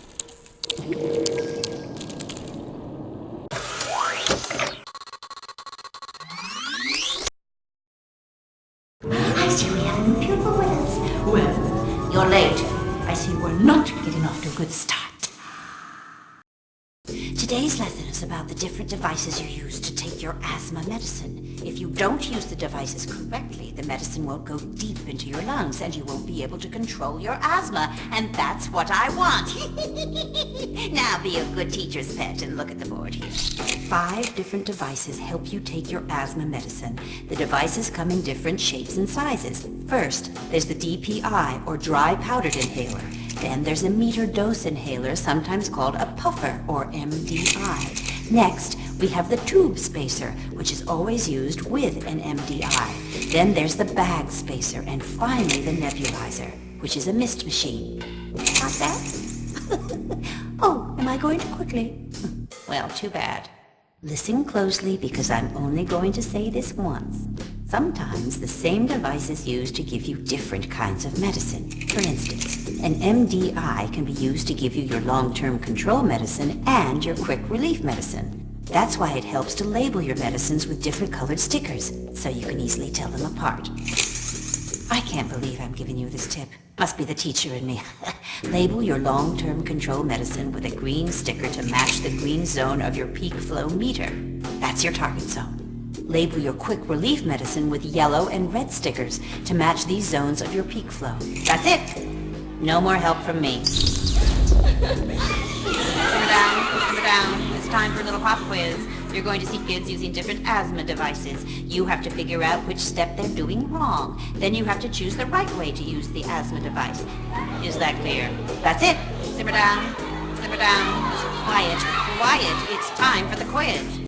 I see we have a new pupil with us. Well, you're late. I see we're not getting off to a good start. Today's lesson is about the different devices you use to take your asthma medicine. If you don't use the devices correctly, the medicine won't go deep into your lungs and you won't be able to control your asthma. And that's what I want. Now be a good teacher's pet and look at the board here. 5 different devices help you take your asthma medicine. The devices come in different shapes and sizes. First, there's the DPI, or dry powdered inhaler. Then there's a metered dose inhaler, sometimes called a puffer, or MDI. Next, we have the tube spacer, which is always used with an MDI. Then there's the bag spacer, and finally the nebulizer, which is a mist machine. Got that? Oh, am I going too quickly? Well, too bad. Listen closely, because I'm only going to say this once. Sometimes the same device is used to give you different kinds of medicine. For instance, an MDI can be used to give you your long-term control medicine and your quick relief medicine. That's why it helps to label your medicines with different colored stickers, so you can easily tell them apart. I can't believe I'm giving you this tip. Must be the teacher in me. Label your long-term control medicine with a green sticker to match the green zone of your peak flow meter. That's your target zone. Label your quick relief medicine with yellow and red stickers to match these zones of your peak flow. That's it. No more help from me. Simmer down. It's time for a little pop quiz. You're going to see kids using different asthma devices. You have to figure out which step they're doing wrong. Then you have to choose the right way to use the asthma device. Is that clear? That's it. Simmer down. Quiet. It's time for the quiz.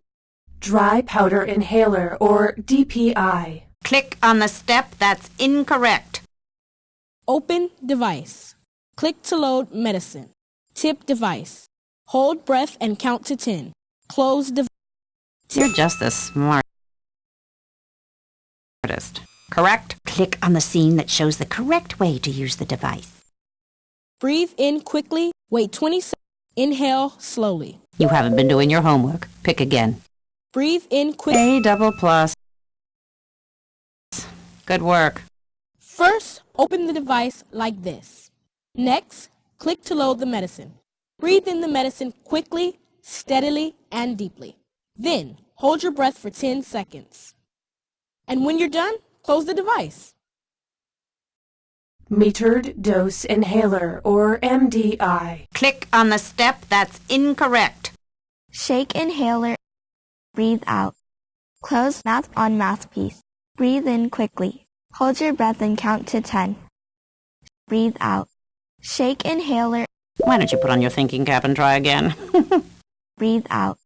Dry powder inhaler, or DPI. Click on the step that's incorrect. Open device. Click to load medicine. Tip device. Hold breath and count to 10. Close device. You're just the smartest. Correct? Click on the scene that shows the correct way to use the device. Breathe in quickly. Wait 20 seconds. Inhale slowly. You haven't been doing your homework. Pick again. Breathe in quickly. A double plus. Good work. First, open the device like this. Next, click to load the medicine. Breathe in the medicine quickly, steadily, and deeply. Then, hold your breath for 10 seconds. And when you're done, close the device. Metered dose inhaler, or MDI. Click on the step that's incorrect. Shake inhaler. Breathe out. Close mouth on mouthpiece. Breathe in quickly. Hold your breath and count to 10. Breathe out. Shake inhaler. Why don't you put on your thinking cap and try again? Breathe out.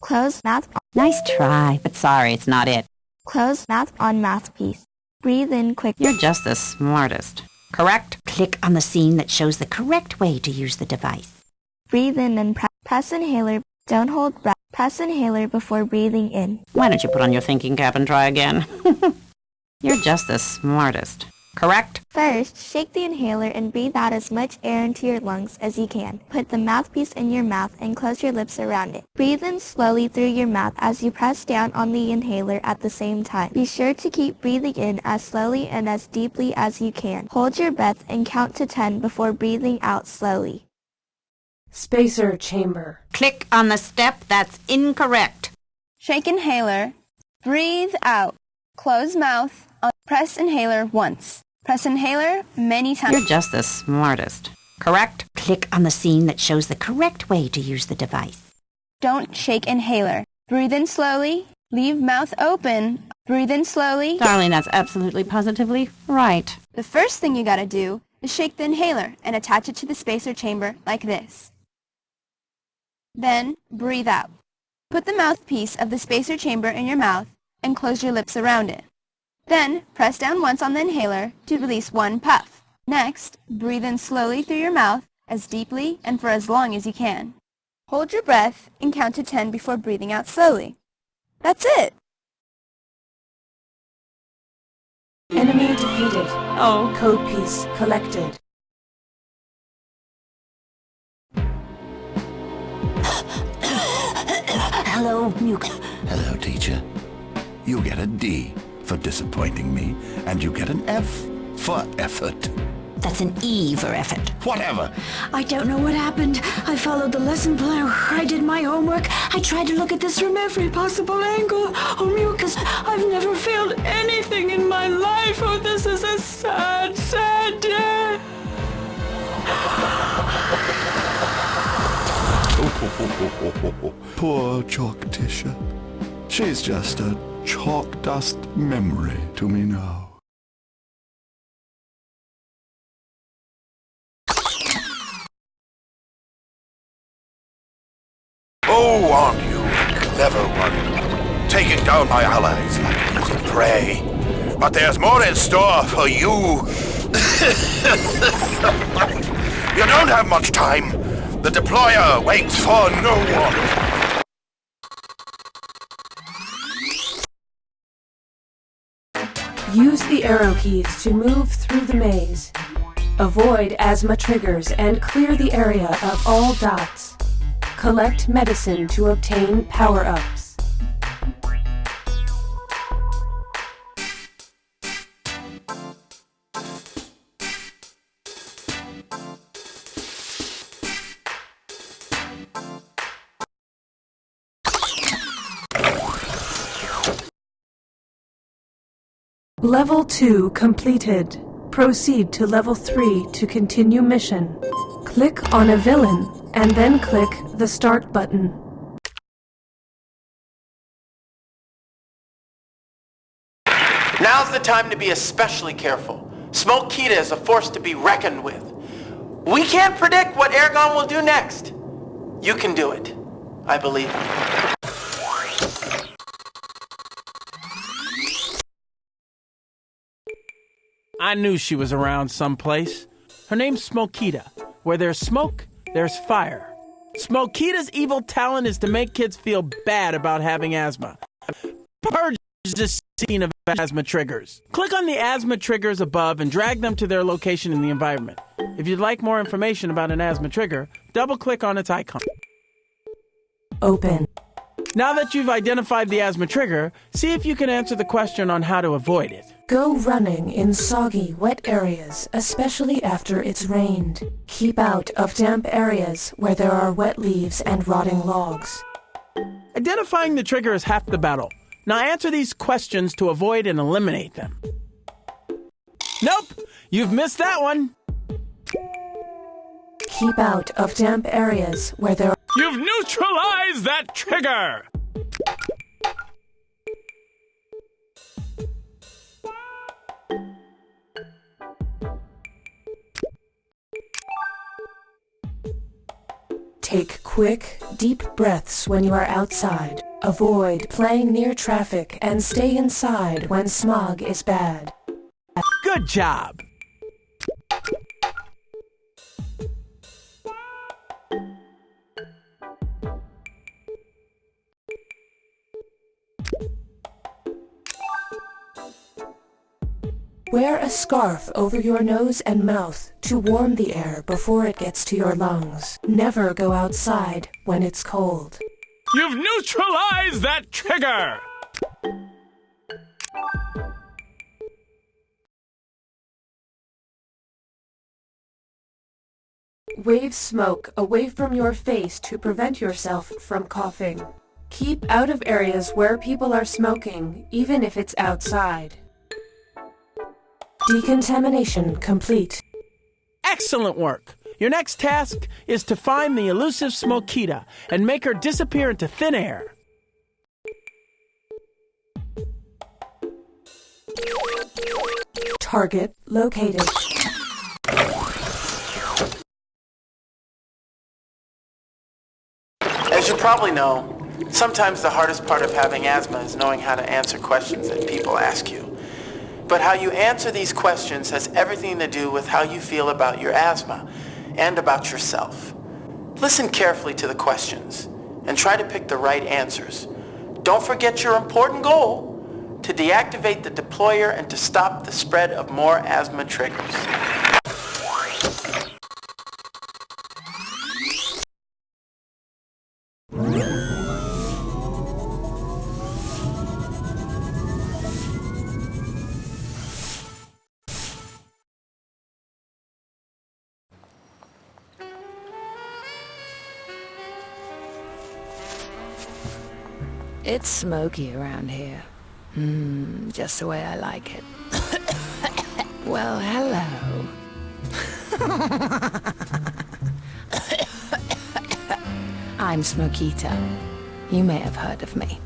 Close mouth. Nice try, but sorry, it's not it. Close mouth on mouthpiece. Breathe in quickly. You're just the smartest. Correct? Click on the scene that shows the correct way to use the device. Breathe in and press inhaler. Don't hold breath. Press inhaler before breathing in. Why don't you put on your thinking cap and try again? You're just the smartest. Correct? First, shake the inhaler and breathe out as much air into your lungs as you can. Put the mouthpiece in your mouth and close your lips around it. Breathe in slowly through your mouth as you press down on the inhaler at the same time. Be sure to keep breathing in as slowly and as deeply as you can. Hold your breath and count to 10 before breathing out slowly. Spacer chamber. Click on the step that's incorrect. Shake inhaler. Breathe out. Close mouth. Press inhaler once. Press inhaler many times. You're just the smartest. Correct? Click on the scene that shows the correct way to use the device. Don't shake inhaler. Breathe in slowly. Leave mouth open. Breathe in slowly. Darling, that's absolutely positively right. The first thing you gotta do is shake the inhaler and attach it to the spacer chamber like this. Then, breathe out. Put the mouthpiece of the spacer chamber in your mouth and close your lips around it. Then, press down once on the inhaler to release one puff. Next, breathe in slowly through your mouth as deeply and for as long as you can. Hold your breath and count to 10 before breathing out slowly. That's it! Enemy defeated. Oh. Code piece collected. hello, Mucus. Hello, teacher. You get a D for disappointing me, and you get an F for effort. That's an E for effort. Whatever. I don't know what happened. I followed the lesson plan. I did my homework. I tried to look at this from every possible angle. Oh, Mucus, I've never failed anything in my life. Oh, this is a sad, sad day. Poor Chalk-Tisha. She's just a chalk dust memory to me now. Oh, on you, clever one, taking down my allies like easy prey. But there's more in store for you. You don't have much time. The deployer waits for no one. Use the arrow keys to move through the maze. Avoid asthma triggers and clear the area of all dots. Collect medicine to obtain power-ups. Level 2 completed. Proceed to Level 3 to continue mission. Click on a villain and then click the Start button. Now's the time to be especially careful. Smokita is a force to be reckoned with. We can't predict what Ergon will do next. You can do it. I believe you. I knew she was around someplace. Her name's Smokita. Where there's smoke, there's fire. Smokita's evil talent is to make kids feel bad about having asthma. Purge this scene of asthma triggers. Click on the asthma triggers above and drag them to their location in the environment. If you'd like more information about an asthma trigger, double-click on its icon. Open. Now that you've identified the asthma trigger, see if you can answer the question on how to avoid it. Go running in soggy, wet areas, especially after it's rained. Keep out of damp areas where there are wet leaves and rotting logs. Identifying the trigger is half the battle. Now answer these questions to avoid and eliminate them. Nope! You've missed that one! Keep out of damp areas where there are... You've neutralized that trigger! Take quick, deep breaths when you are outside. Avoid playing near traffic and stay inside when smog is bad. Good job! Wear a scarf over your nose and mouth to warm the air before it gets to your lungs. Never go outside when it's cold. You've neutralized that trigger! Wave smoke away from your face to prevent yourself from coughing. Keep out of areas where people are smoking, even if it's outside. Decontamination complete. Excellent work! Your next task is to find the elusive Smokita and make her disappear into thin air. Target located. As you probably know, sometimes the hardest part of having asthma is knowing how to answer questions that people ask you. But how you answer these questions has everything to do with how you feel about your asthma and about yourself. Listen carefully to the questions and try to pick the right answers. Don't forget your important goal, to deactivate the deployer and to stop the spread of more asthma triggers. It's smoky around here. Just the way I like it. Well, hello. I'm Smokita. You may have heard of me.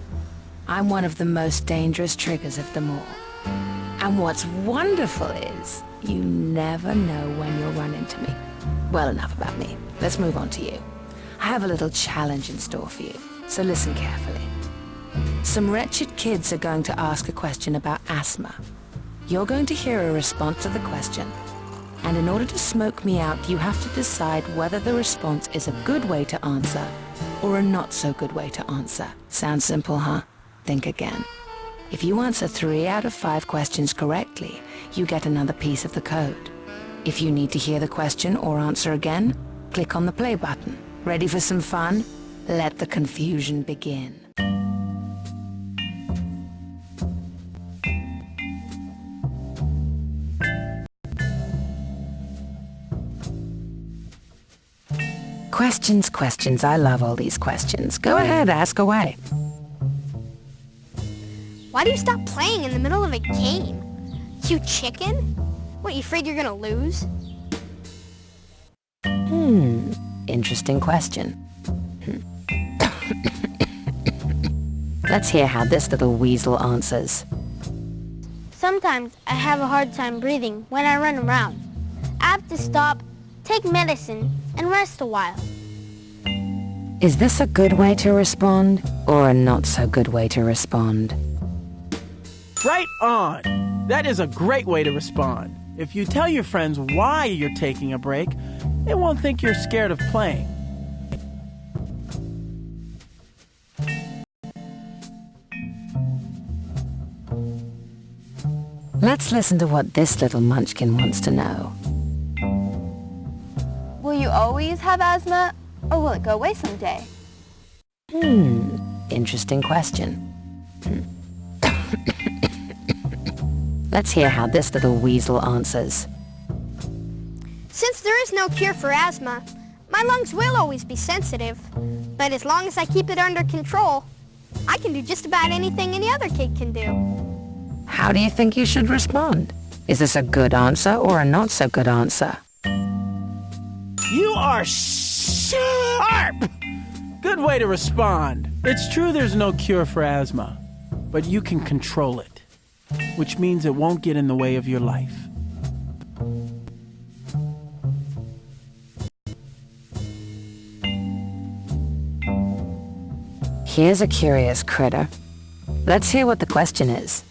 I'm one of the most dangerous triggers of them all. And what's wonderful is, you never know when you'll run into me. Well, enough about me. Let's move on to you. I have a little challenge in store for you, so listen carefully. Some wretched kids are going to ask a question about asthma. You're going to hear a response to the question, and in order to smoke me out, you have to decide whether the response is a good way to answer or a not so good way to answer. Sounds simple, huh? Think again. If you answer 3 out of 5 questions correctly, you get another piece of the code. If you need to hear the question or answer again, click on the play button. Ready for some fun? Let the confusion begin. Questions. I love all these questions. Go ahead, ask away. Why do you stop playing in the middle of a game? You chicken? What, you afraid you're gonna lose? Interesting question. Let's hear how this little weasel answers. Sometimes I have a hard time breathing when I run around. I have to stop, take medicine, and rest a while. Is this a good way to respond or a not so good way to respond? Right on! That is a great way to respond. If you tell your friends why you're taking a break, they won't think you're scared of playing. Let's listen to what this little munchkin wants to know. Will you always have asthma, or will it go away someday? Interesting question. Let's hear how this little weasel answers. Since there is no cure for asthma, my lungs will always be sensitive. But as long as I keep it under control, I can do just about anything any other kid can do. How do you think you should respond? Is this a good answer or a not so good answer? You are sharp! Good way to respond. It's true there's no cure for asthma, but you can control it, which means it won't get in the way of your life. Here's a curious critter. Let's hear what the question is.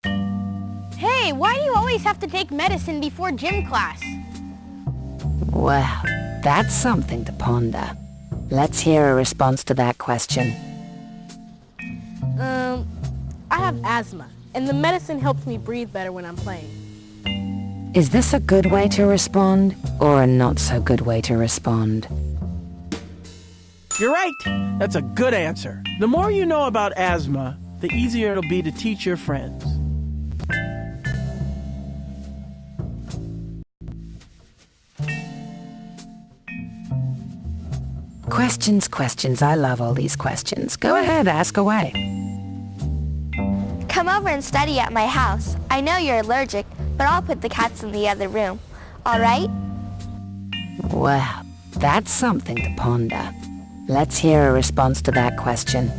Hey, why do you always have to take medicine before gym class? Well, that's something to ponder. Let's hear a response to that question. I have asthma, and the medicine helps me breathe better when I'm playing. Is this a good way to respond or a not so good way to respond? You're right. That's a good answer. The more you know about asthma, the easier it'll be to teach your friends. Questions. I love all these questions. Go ahead, ask away. Come over and study at my house. I know you're allergic, but I'll put the cats in the other room. All right? Well, that's something to ponder. Let's hear a response to that question.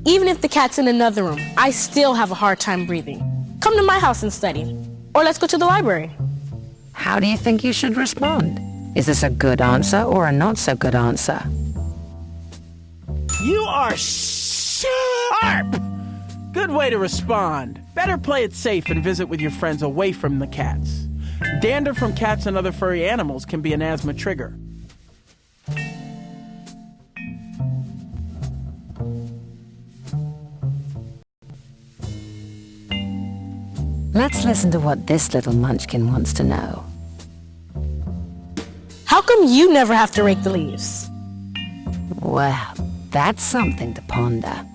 Even if the cat's in another room, I still have a hard time breathing. Come to my house and study. Or let's go to the library. How do you think you should respond? Is this a good answer or a not so good answer? You are sharp! Good way to respond. Better play it safe and visit with your friends away from the cats. Dander from cats and other furry animals can be an asthma trigger. Let's listen to what this little munchkin wants to know. How come you never have to rake the leaves? Well, that's something to ponder.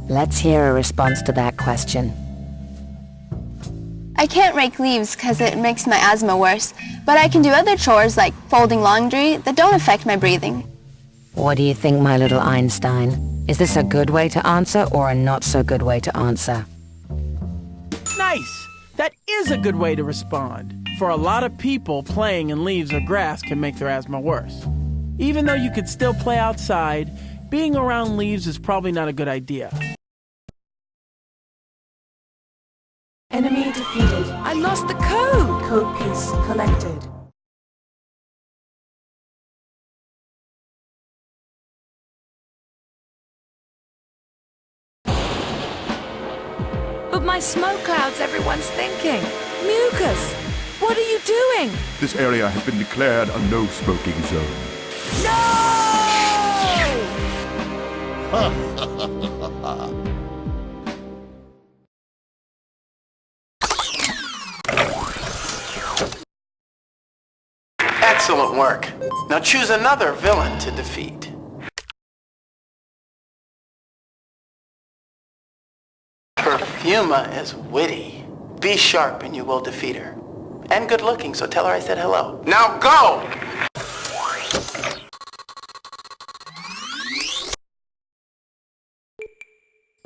Let's hear a response to that question. I can't rake leaves because it makes my asthma worse, but I can do other chores like folding laundry that don't affect my breathing. What do you think, my little Einstein? Is this a good way to answer or a not so good way to answer? Nice! That is a good way to respond. For a lot of people, playing in leaves or grass can make their asthma worse. Even though you could still play outside, being around leaves is probably not a good idea. Enemy defeated. I lost the code! Code piece collected. But my smoke clouds, everyone's thinking. Mucus, what are you doing? This area has been declared a no smoking zone. Excellent work. Now choose another villain to defeat. Perfuma is witty. Be sharp and you will defeat her. And good looking, so tell her I said hello. Now go!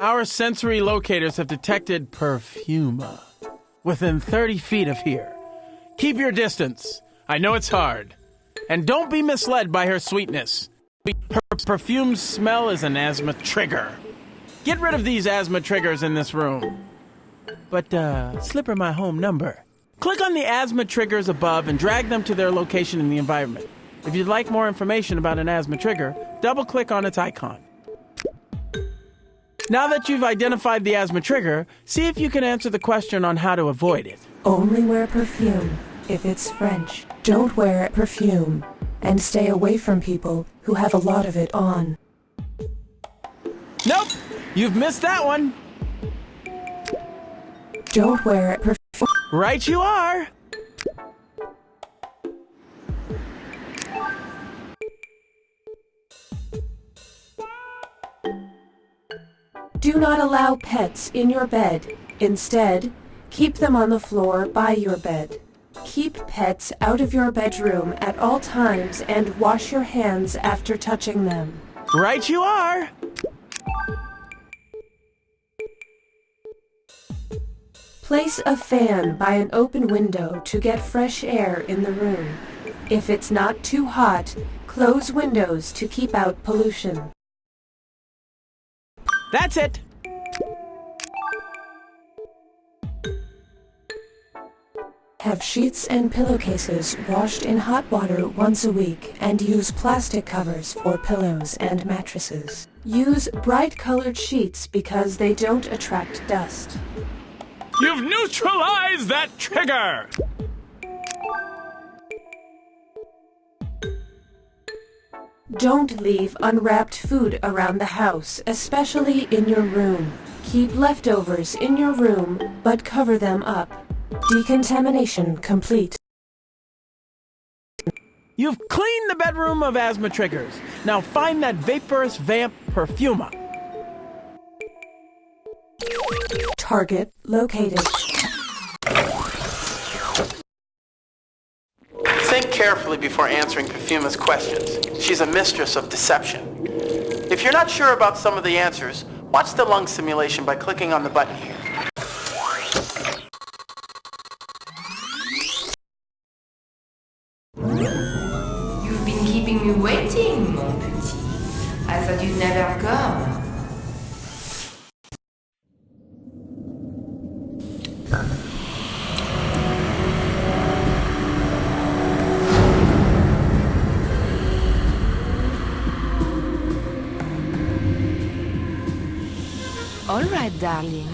Our sensory locators have detected Perfuma within 30 feet of here. Keep your distance. I know it's hard. And don't be misled by her sweetness. Her perfume smell is an asthma trigger. Get rid of these asthma triggers in this room. But, slip her my home number. Click on the asthma triggers above and drag them to their location in the environment. If you'd like more information about an asthma trigger, double-click on its icon. Now that you've identified the asthma trigger, see if you can answer the question on how to avoid it. Only wear perfume if it's French. Don't wear perfume. And stay away from people who have a lot of it on. Nope! You've missed that one! Don't wear perfume. Right you are! Do not allow pets in your bed. Instead, keep them on the floor by your bed. Keep pets out of your bedroom at all times and wash your hands after touching them. Right you are! Place a fan by an open window to get fresh air in the room. If it's not too hot, close windows to keep out pollution. That's it! Have sheets and pillowcases washed in hot water once a week and use plastic covers for pillows and mattresses. Use bright-colored sheets because they don't attract dust. You've neutralized that trigger! Don't leave unwrapped food around the house, especially in your room. Keep leftovers in your room, but cover them up. Decontamination complete. You've cleaned the bedroom of asthma triggers. Now find that vaporous vamp Perfuma. Target located. Think carefully before answering Perfuma's questions. She's a mistress of deception. If you're not sure about some of the answers, watch the lung simulation by clicking on the button here. You've been keeping me waiting, mon petit. I thought you'd never come. All right, darling.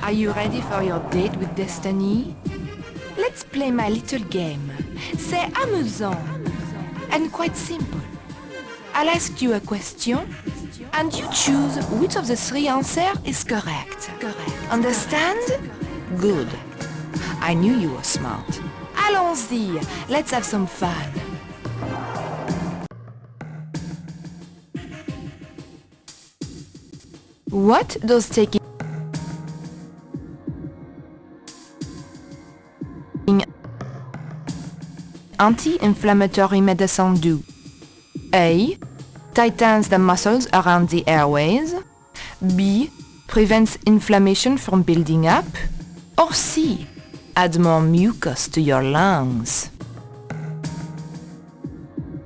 Are you ready for your date with destiny? Let's play my little game. C'est amusant and quite simple. I'll ask you a question, and you choose which of the three answers is correct. Understand? Good. I knew you were smart. Allons-y. Let's have some fun. What does taking anti-inflammatory medicine do? A. tightens the muscles around the airways. B. Prevents inflammation from building up. Or C. Adds more mucus to your lungs.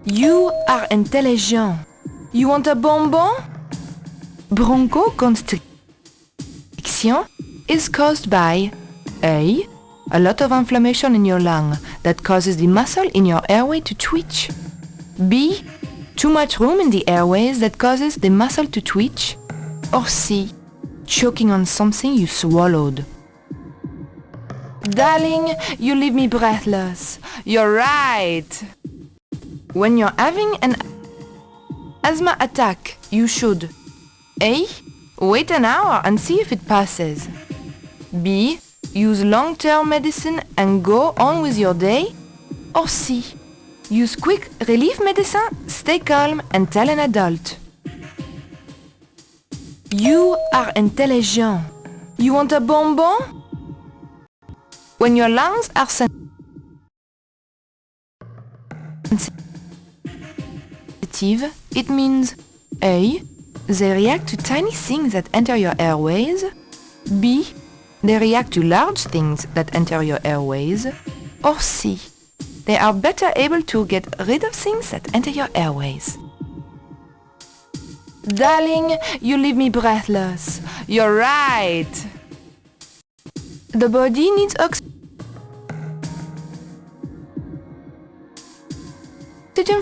You are intelligent. You want a bonbon? Bronchoconstriction is caused by A. A lot of inflammation in your lung that causes the muscle in your airway to twitch. B. Too much room in the airways that causes the muscle to twitch. Or C. Choking on something you swallowed. Darling, you leave me breathless. You're right. When you're having an asthma attack, you should A. Wait an hour and see if it passes. B. Use long-term medicine and go on with your day. Or C. Use quick relief medicine, stay calm and tell an adult. You are intelligent. You want a bonbon? When your lungs are sensitive, it means A. They react to tiny things that enter your airways. B. They react to large things that enter your airways. Or C. They are better able to get rid of things that enter your airways. Darling, you leave me breathless. You're right. The body needs oxygen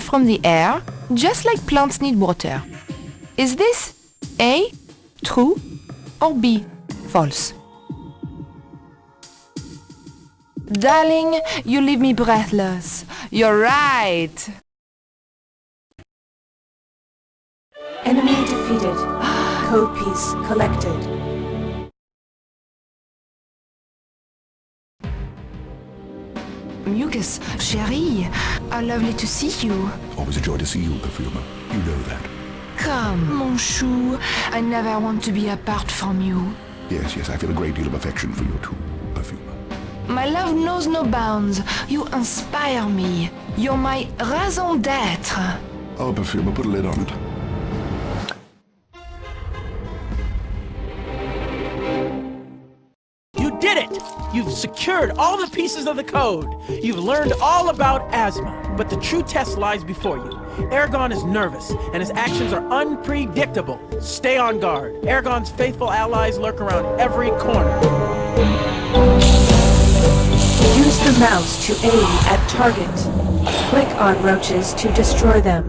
from the air, just like plants need water. Is this A, true, or B, false? Darling, you leave me breathless. You're right. Enemy defeated. Code piece collected. Mucus, chérie, how lovely to see you. Always a joy to see you, Perfumer. You know that. Come, mon chou, I never want to be apart from you. Yes, I feel a great deal of affection for you too, Perfumer. My love knows no bounds. You inspire me. You're my raison d'être. Oh, Perfumer, put a lid on it. You did it! You've secured all the pieces of the code. You've learned all about asthma, but the true test lies before you. Aragon is nervous, and his actions are unpredictable. Stay on guard. Aragon's faithful allies lurk around every corner. Use the mouse to aim at target. Click on roaches to destroy them.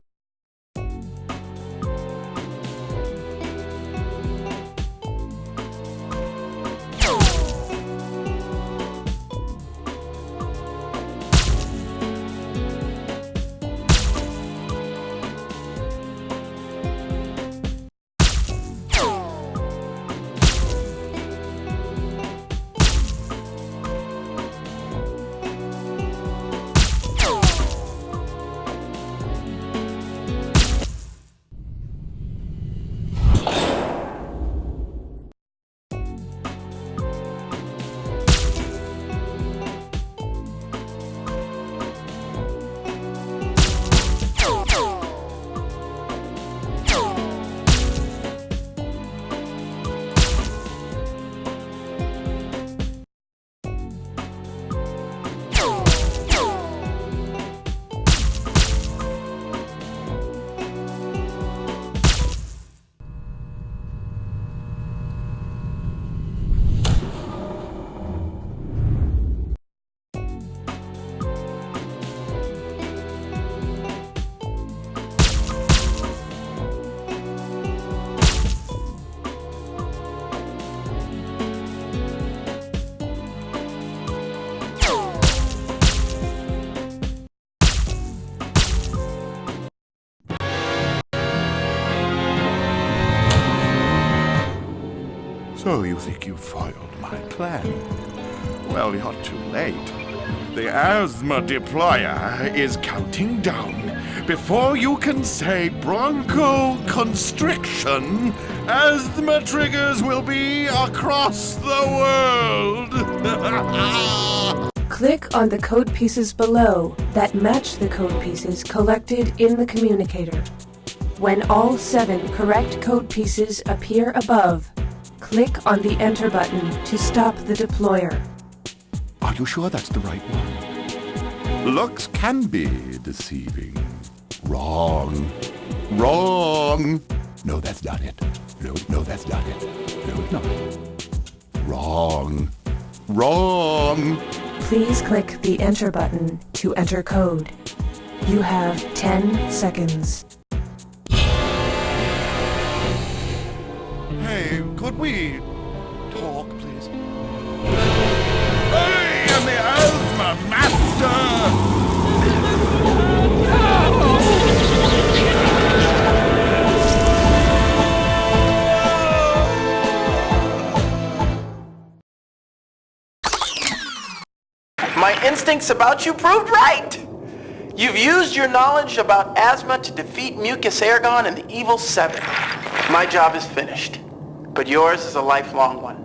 So you think you foiled my plan? Well, you're too late. The asthma deployer is counting down. Before you can say bronchoconstriction, asthma triggers will be across the world. Click on the code pieces below that match the code pieces collected in the communicator. When all 7 correct code pieces appear above, click on the Enter button to stop the deployer. Are you sure that's the right one? Looks can be deceiving. Wrong. Wrong. No, that's not it. No, that's not it. No, it's not. Wrong. Wrong. Please click the Enter button to enter code. You have 10 seconds. Hey, could we talk, please? I am the asthma master! My instincts about you proved right. You've used your knowledge about asthma to defeat Mucus Ergon and the Evil 7. My job is finished, but yours is a lifelong one.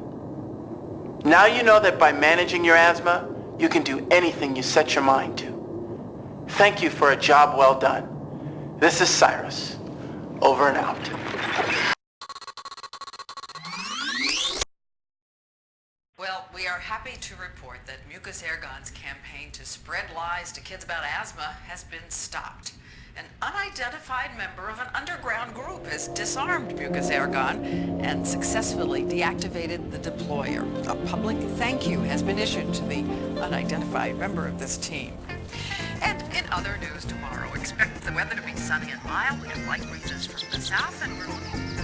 Now you know that by managing your asthma, you can do anything you set your mind to. Thank you for a job well done. This is Cyrus. Over and out. Well, we are happy to report that Mucus Ergon's campaign to spread lies to kids about asthma has been stopped. An unidentified member of an underground group has disarmed Mucus Ergon and successfully deactivated the deployer. A public thank you has been issued to the unidentified member of this team. And in other news tomorrow, expect the weather to be sunny and mild. We have light breezes from the south, and we're looking...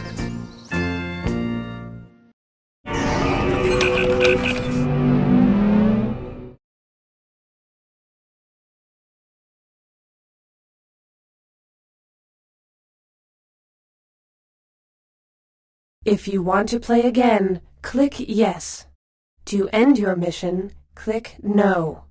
If you want to play again, click Yes. To end your mission, click No.